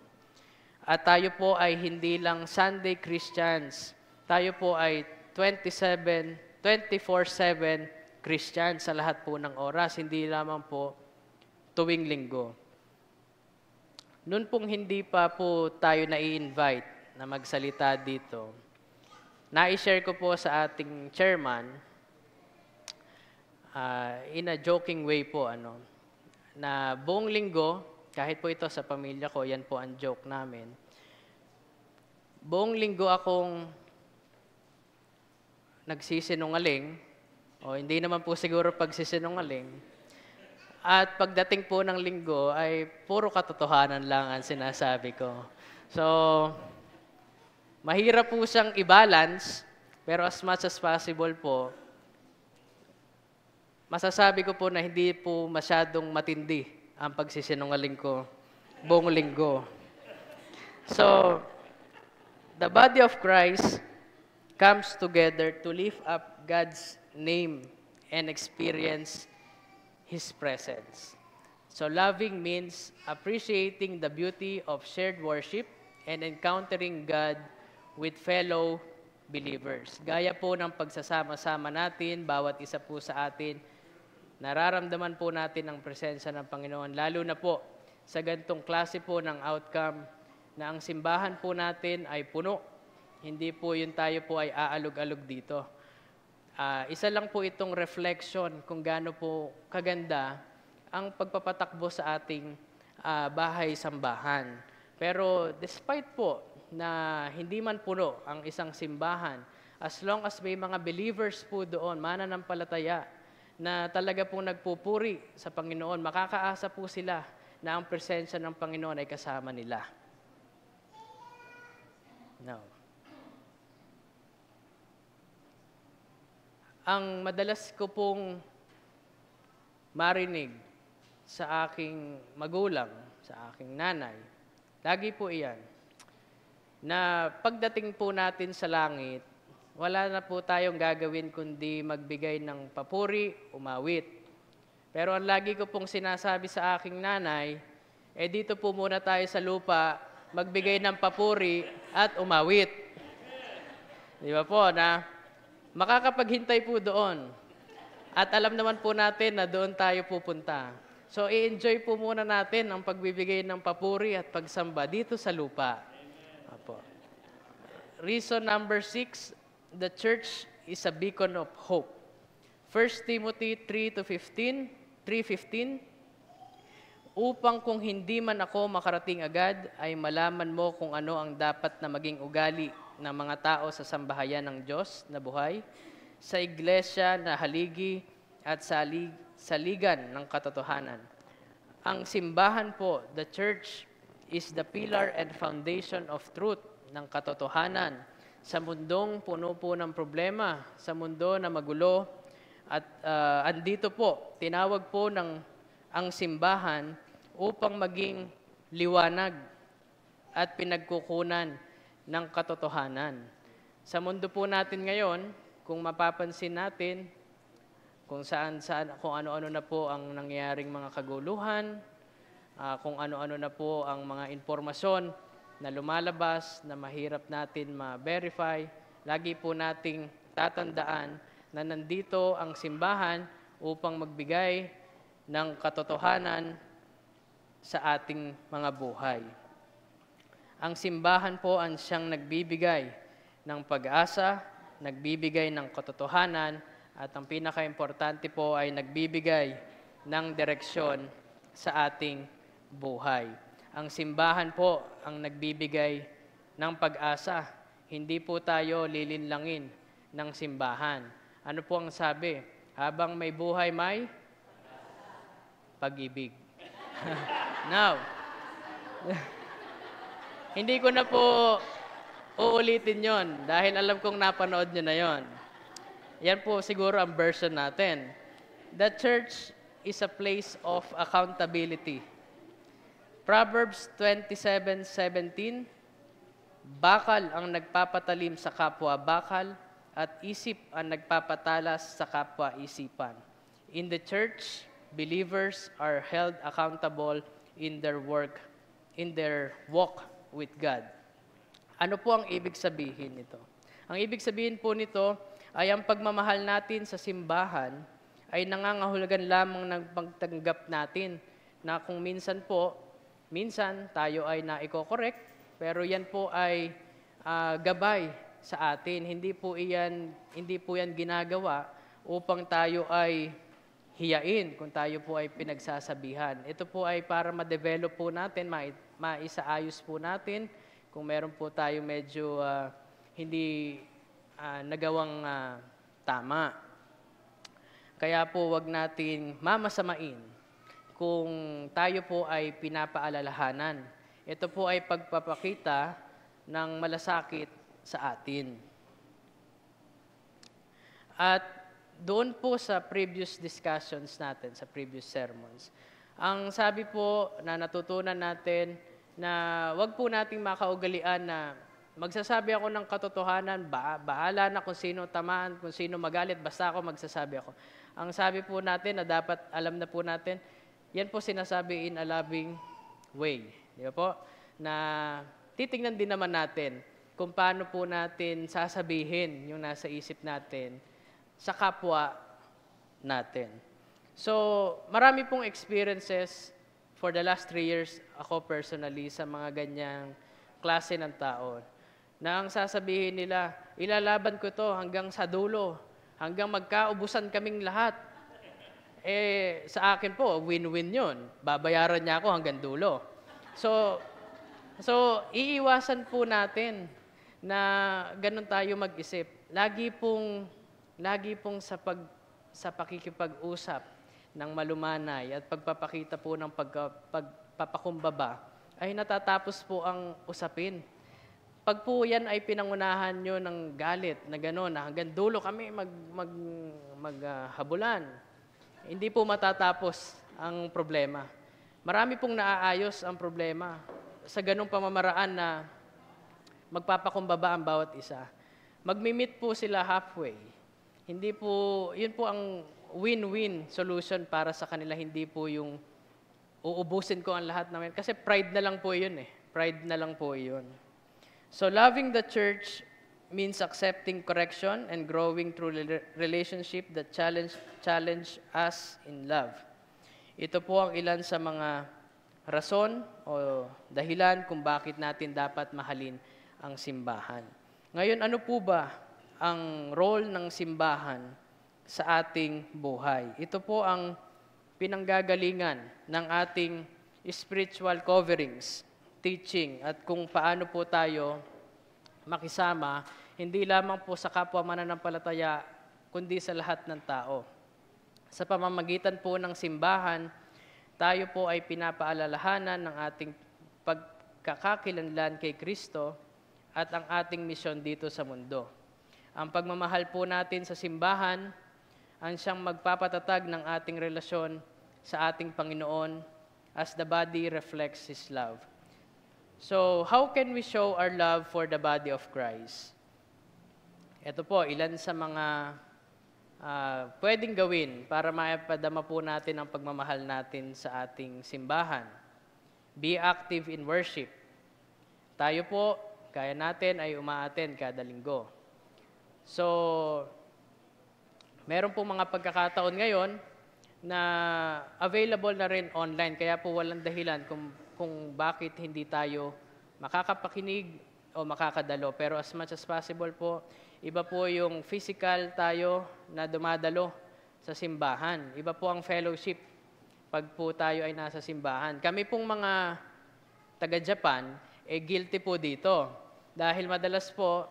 At tayo po ay hindi lang Sunday Christians. Tayo po ay 24/7 Christians sa lahat po ng oras, hindi lamang po tuwing linggo. Noon pong hindi pa po tayo na-i-invite na magsalita dito, na-i-share ko po sa ating chairman, in a joking way po, na buong linggo, kahit po ito sa pamilya ko, yan po ang joke namin. Buong linggo akong nagsisinungaling, o hindi naman po siguro pagsisinungaling, at pagdating po ng linggo ay puro katotohanan lang ang sinasabi ko. So, mahirap po siyang i-balance, pero as much as possible po, masasabi ko po na hindi po masyadong matindi ang pagsisinungaling ko buong linggo. So, the body of Christ comes together to lift up God's name and experience His presence. So, loving means appreciating the beauty of shared worship and encountering God with fellow believers. Gaya po ng pagsasama-sama natin, bawat isa po sa atin, nararamdaman po natin ang presensya ng Panginoon, lalo na po sa ganitong klase po ng outcome na ang simbahan po natin ay puno. Hindi po yun tayo po ay aalog-alog dito. Isa lang po itong reflection kung gaano po kaganda ang pagpapatakbo sa ating bahay-sambahan. Pero despite po na hindi man puno ang isang simbahan, as long as may mga believers po doon, mananampalataya, na talaga pong nagpupuri sa Panginoon, makakaasa po sila na ang presensya ng Panginoon ay kasama nila. Now, ang madalas ko pong marinig sa aking magulang, sa aking nanay, lagi po iyan, na pagdating po natin sa langit, wala na po tayong gagawin kundi magbigay ng papuri, umawit. Pero ang lagi ko pong sinasabi sa aking nanay, dito po muna tayo sa lupa, magbigay ng papuri at umawit. Di ba po, na makakapaghintay po doon. At alam naman po natin na doon tayo pupunta. So, i-enjoy po muna natin ang pagbibigay ng papuri at pagsamba dito sa lupa. Apo. Reason number 6, the church is a beacon of hope. 1 Timothy 3:15, upang kung hindi man ako makarating agad, ay malaman mo kung ano ang dapat na maging ugali ng mga tao sa sambahayan ng Diyos na buhay, sa iglesia na haligi at saligan ng katotohanan. Ang simbahan po, the church, is the pillar and foundation of truth, ng katotohanan, sa mundong puno po ng problema, sa mundo na magulo, at andito po, tinawag po ang simbahan upang maging liwanag at pinagkukunan ng katotohanan. Sa mundo po natin ngayon, kung mapapansin natin, kung ano-ano na po ang nangyayaring mga kaguluhan, kung ano-ano na po ang mga impormasyon na lumalabas na mahirap natin ma-verify, lagi po nating tatandaan na nandito ang simbahan upang magbigay ng katotohanan sa ating mga buhay. Ang simbahan po ang siyang nagbibigay ng pag-asa, nagbibigay ng katotohanan, at ang pinaka-importante po ay nagbibigay ng direksyon sa ating buhay. Ang simbahan po ang nagbibigay ng pag-asa. Hindi po tayo lilinlangin ng simbahan. Ano po ang sabi? Habang may buhay, may pag-ibig. Now, hindi ko na po uulitin yon dahil alam kong napanood nyo na yon. Yan po siguro ang version natin. The church is a place of accountability. Proverbs 27:17, bakal ang nagpapatalim sa kapwa bakal at isip ang nagpapatalas sa kapwa isipan. In the church, believers are held accountable in their walk with God. Ano po ang ibig sabihin nito? Ang ibig sabihin po nito ay ang pagmamahal natin sa simbahan ay nangangahulugan lamang ng pagtanggap natin na kung minsan tayo ay naiko-correct, pero yan po ay gabay sa atin. Hindi po yan ginagawa upang tayo ay hiyain kung tayo po ay pinagsasabihan. Ito po ay para ma-develop po natin, maisaayos po natin kung meron po tayo medyo hindi nagawang tama. Kaya po wag nating mamasamain kung tayo po ay pinapaalalahanan. Ito po ay pagpapakita ng malasakit sa atin. At doon po sa previous discussions natin, sa previous sermons, ang sabi po na natutunan natin na wag po nating makaugalian na magsasabi ako ng katotohanan, bahala na kung sino tamaan, kung sino magalit, basta ako magsasabi ako. Ang sabi po natin na dapat alam na po natin, yan po sinasabi in a loving way. Di ba po? Na titingnan din naman natin kung paano po natin sasabihin yung nasa isip natin sa kapwa natin. So, marami pong experiences for the last 3 years ako personally sa mga ganyang klase ng tao na ang sasabihin nila, ilalaban ko to hanggang sa dulo, hanggang magkaubusan kaming lahat. Sa akin po, win-win yun. Babayaran niya ako hanggang dulo. So iiwasan po natin na ganun tayo mag-isip. Lagi pong sa pakikipag-usap ng malumanay at pagpapakita po ng pagpapakumbaba ay natatapos po ang usapin. Pag po yan ay pinangunahan nyo ng galit na gano'n, na hanggang dulo kami maghabulan, hindi po matatapos ang problema. Marami pong naaayos ang problema sa ganong pamamaraan na magpapakumbaba ang bawat isa. Magmi-meet po sila halfway. Hindi po, yun po ang win-win solution para sa kanila, hindi po yung uubusin ko ang lahat namin. Kasi pride na lang po yun eh. Pride na lang po yun. So loving the church means accepting correction and growing through relationship that challenge us in love. Ito po ang ilan sa mga rason o dahilan kung bakit natin dapat mahalin ang simbahan. Ngayon, ano po ba ang role ng simbahan sa ating buhay? Ito po ang pinanggagalingan ng ating spiritual coverings, teaching, at kung paano po tayo makisama, hindi lamang po sa kapwa mananampalataya, kundi sa lahat ng tao. Sa pamamagitan po ng simbahan, tayo po ay pinapaalalahanan ng ating pagkakakilanlan kay Kristo at ang ating misyon dito sa mundo. Ang pagmamahal po natin sa simbahan ang siyang magpapatatag ng ating relasyon sa ating Panginoon as the body reflects His love. So, how can we show our love for the body of Christ? Ito po, ilan sa mga pwedeng gawin para maipadama po natin ang pagmamahal natin sa ating simbahan. Be active in worship. Tayo po, kaya natin ay umaattend kada linggo. So, meron po mga pagkakataon ngayon na available na rin online. Kaya po walang dahilan kung bakit hindi tayo makakapakinig o makakadalo. Pero as much as possible po, iba po yung physical tayo na dumadalo sa simbahan. Iba po ang fellowship pag po tayo ay nasa simbahan. Kami pong mga taga-Japan, guilty po dito. Dahil madalas po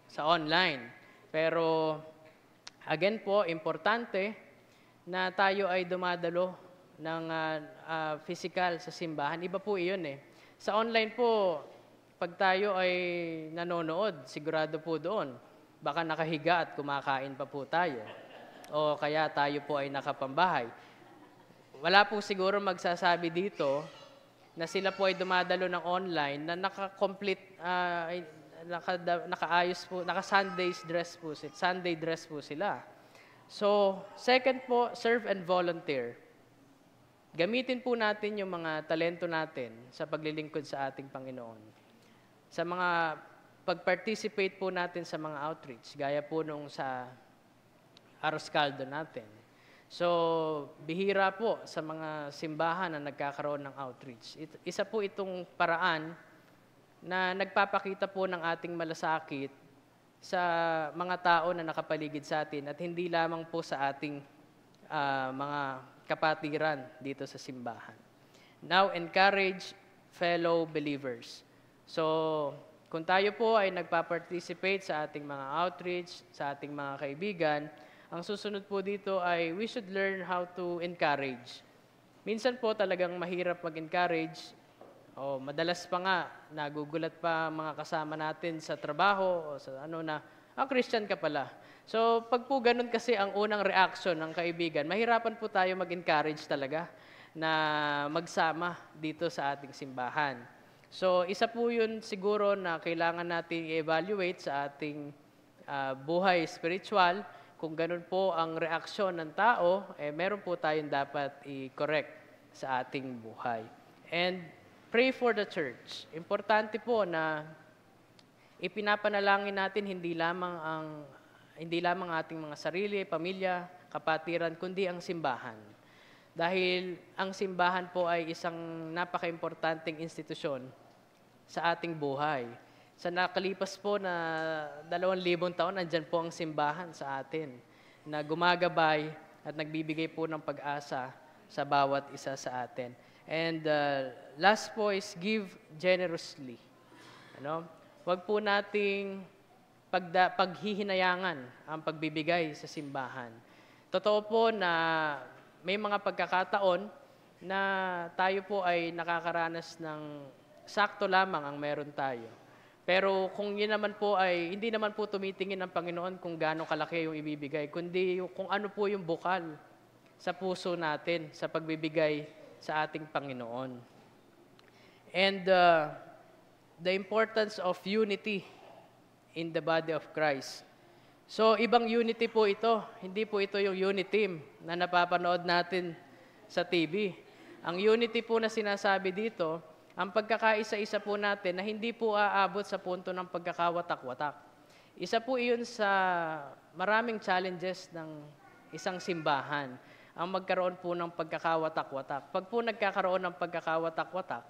sa online. Pero again po, importante na tayo ay dumadalo ng physical sa simbahan. Iba po iyon eh. Sa online po, pag tayo ay nanonood, sigurado po doon. Baka nakahiga at kumakain pa po tayo. O kaya tayo po ay nakapambahay. Wala po siguro magsasabi dito na sila po ay dumadalo ng online na naka-complete, nakaayos po, naka-Sunday dress po sila. So, second po, serve and volunteer. Gamitin po natin yung mga talento natin sa paglilingkod sa ating Panginoon. Sa mga pag-participate po natin sa mga outreach, gaya po nung sa Aros Caldo natin. So, bihira po sa mga simbahan na nagkakaroon ng outreach. Isa po itong paraan na nagpapakita po ng ating malasakit sa mga tao na nakapaligid sa atin at hindi lamang po sa ating mga kapatiran dito sa simbahan. Now, encourage fellow believers. So, kung tayo po ay nagpa-participate sa ating mga outreach, sa ating mga kaibigan, ang susunod po dito ay we should learn how to encourage. Minsan po talagang mahirap mag-encourage. O madalas pa nga, nagugulat pa mga kasama natin sa trabaho o sa Christian ka pala. So pag po ganun kasi ang unang reaction ng kaibigan, mahirapan po tayo mag-encourage talaga na magsama dito sa ating simbahan. So isa po yun siguro na kailangan natin i-evaluate sa ating buhay spiritual. Kung ganun po ang reaksyon ng tao, meron po tayong dapat i-correct sa ating buhay. And pray for the church. Importante po na ipinapanalangin natin hindi lamang ating mga sarili, pamilya, kapatiran, kundi ang simbahan. Dahil ang simbahan po ay isang napaka-importanteng institusyon sa ating buhay. Sa nakalipas po na 2,000 taon, andyan po ang simbahan sa atin na gumagabay at nagbibigay po ng pag-asa sa bawat isa sa atin. And last po is give generously. Huwag po nating paghihinayangan ang pagbibigay sa simbahan. Totoo po na may mga pagkakataon na tayo po ay nakakaranas ng sakto lamang ang meron tayo. Pero kung yun naman po ay, hindi naman po tumitingin ng Panginoon kung gaano kalaki yung ibibigay, kundi kung ano po yung bukal sa puso natin sa pagbibigay sa ating Panginoon. And the importance of unity in the body of Christ. So, ibang unity po ito. Hindi po ito yung unity team na napapanood natin sa TV. Ang unity po na sinasabi dito, ang pagkakaisa-isa po natin na hindi po aabot sa punto ng pagkakawatak-watak. Isa po iyon sa maraming challenges ng isang simbahan, ang magkaroon po ng pagkakawatak-watak. Pag po nagkakaroon ng pagkakawatak-watak,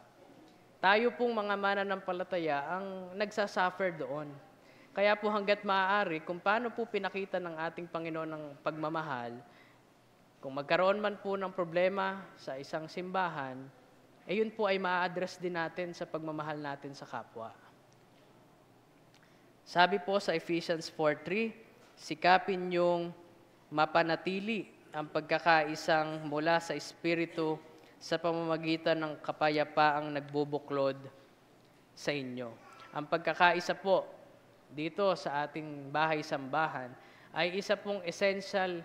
tayo pong mga mananampalataya ang nagsasuffer doon. Kaya po hanggat maaari, kung paano po pinakita ng ating Panginoon ng pagmamahal, kung magkaroon man po ng problema sa isang simbahan, yun po ay ma-address din natin sa pagmamahal natin sa kapwa. Sabi po sa Ephesians 4:3, sikapin niyong mapanatili ang pagkakaisang mula sa Espiritu sa pamamagitan ng kapayapaang nagbubuklod sa inyo. Ang pagkakaisa po dito sa ating bahay-sambahan ay isa pong essential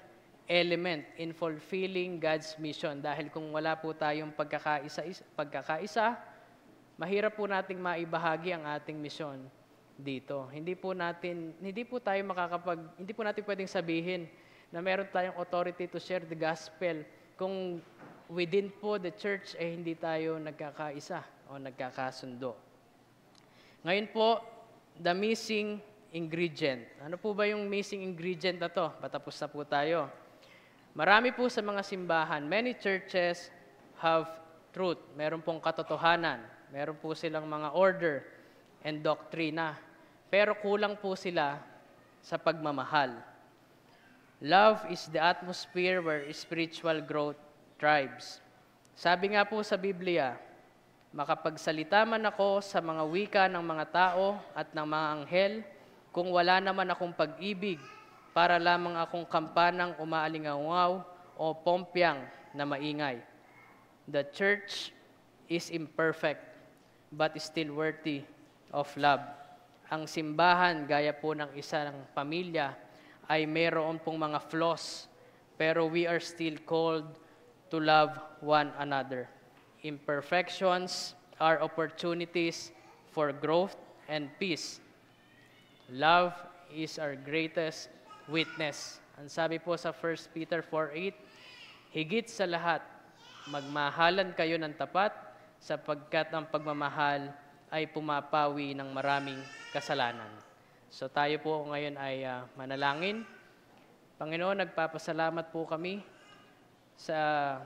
element in fulfilling God's mission. Dahil kung wala po tayong pagkakaisa, mahirap po nating maibahagi ang ating mission dito. Hindi po natin pwedeng sabihin na meron tayong authority to share the gospel kung within po the church hindi tayo nagkakaisa o nagkakasundo. Ngayon po, the missing ingredient. Ano po ba yung missing ingredient na to? Patapos na po tayo. Marami po sa mga simbahan, many churches have truth. Meron pong katotohanan. Meron po silang mga order and doktrina. Pero kulang po sila sa pagmamahal. Love is the atmosphere where spiritual growth thrives. Sabi nga po sa Biblia, makapagsalita man ako sa mga wika ng mga tao at ng mga anghel, kung wala naman akong pag-ibig, para lamang akong kampanang umaalingaw o pompyang na maingay. The church is imperfect but still worthy of love. Ang simbahan, gaya po ng isang pamilya, ay mayroon pong mga flaws, pero we are still called to love one another. Imperfections are opportunities for growth and peace. Love is our greatest witness. Ang sabi po sa 1 Peter 4:8, higit sa lahat, magmahalan kayo ng tapat sapagkat ang pagmamahal ay pumapawi ng maraming kasalanan. So tayo po ngayon ay manalangin. Panginoon, nagpapasalamat po kami sa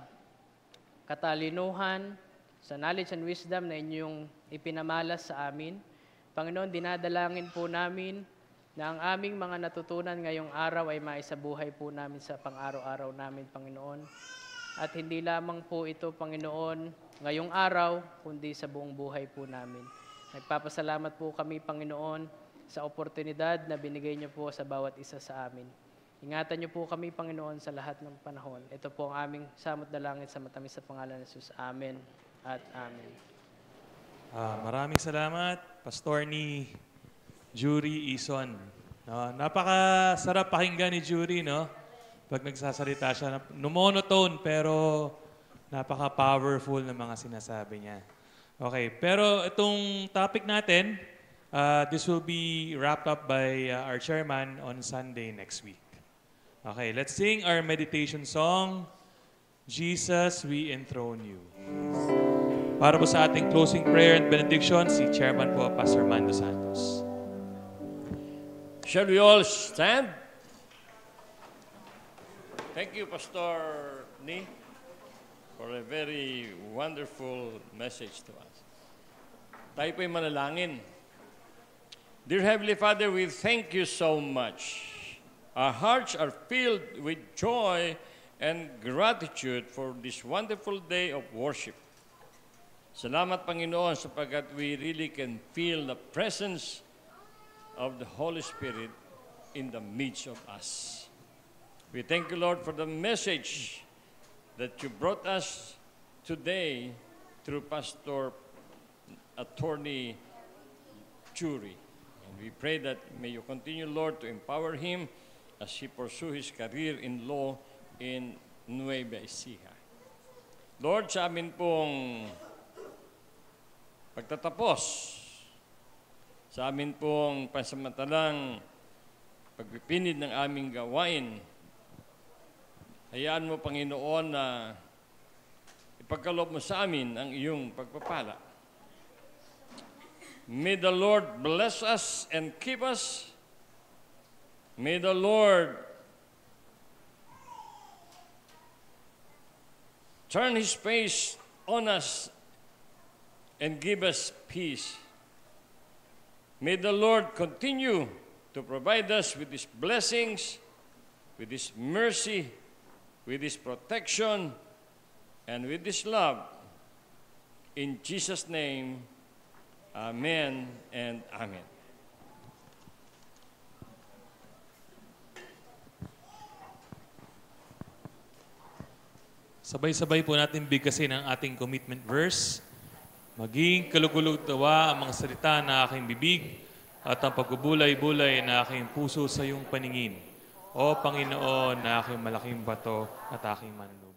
katalinuhan, sa knowledge and wisdom na inyong ipinamalas sa amin. Panginoon, dinadalangin po namin na ang aming mga natutunan ngayong araw ay maisabuhay po namin sa pang-araw-araw namin, Panginoon. At hindi lamang po ito, Panginoon, ngayong araw, kundi sa buong buhay po namin. Nagpapasalamat po kami, Panginoon, sa oportunidad na binigay niyo po sa bawat isa sa amin. Ingatan niyo po kami, Panginoon, sa lahat ng panahon. Ito po ang aming samot dalangin sa matamis sa pangalan ni Jesus. Amen at amen. Maraming salamat, Pastor ni Jury Ison. Napakasarap pakinggan ni Jury, no? Pag nagsasalita siya, monotone pero napaka-powerful ng mga sinasabi niya. Okay, pero itong topic natin, this will be wrapped up by our chairman on Sunday next week. Okay, let's sing our meditation song, Jesus, We Enthrone You. Para po sa ating closing prayer and benediction, si Chairman po, Pastor Mando Santos. Shall we all stand? Thank you, Pastor Ni, for a very wonderful message to us. Tayo po'y manalangin. Dear Heavenly Father, we thank you so much. Our hearts are filled with joy and gratitude for this wonderful day of worship. Salamat, Panginoon, sapagkat we really can feel the presence of the Holy Spirit in the midst of us. We thank you, Lord, for the message that you brought us today through Pastor Attorney Jury. And we pray that may you continue, Lord, to empower him as he pursue his career in law in Nueva Ecija. Lord, sa amin pong pagtatapos, sa amin pong pansamantalang pagpipinid ng aming gawain, hayaan mo, Panginoon, na ipagkaloob mo sa amin ang iyong pagpapala. May the Lord bless us and keep us. May the Lord turn His face on us and give us peace. May the Lord continue to provide us with His blessings, with His mercy, with His protection, and with His love. In Jesus' name, Amen and Amen. Sabay-sabay po natin bigkasin ang ating commitment verse. Maging kalugulog tawa ang mga salita na aking bibig at ang pagbubulay-bulay na aking puso sa iyong paningin. O Panginoon, na aking malaking bato at aking manunod.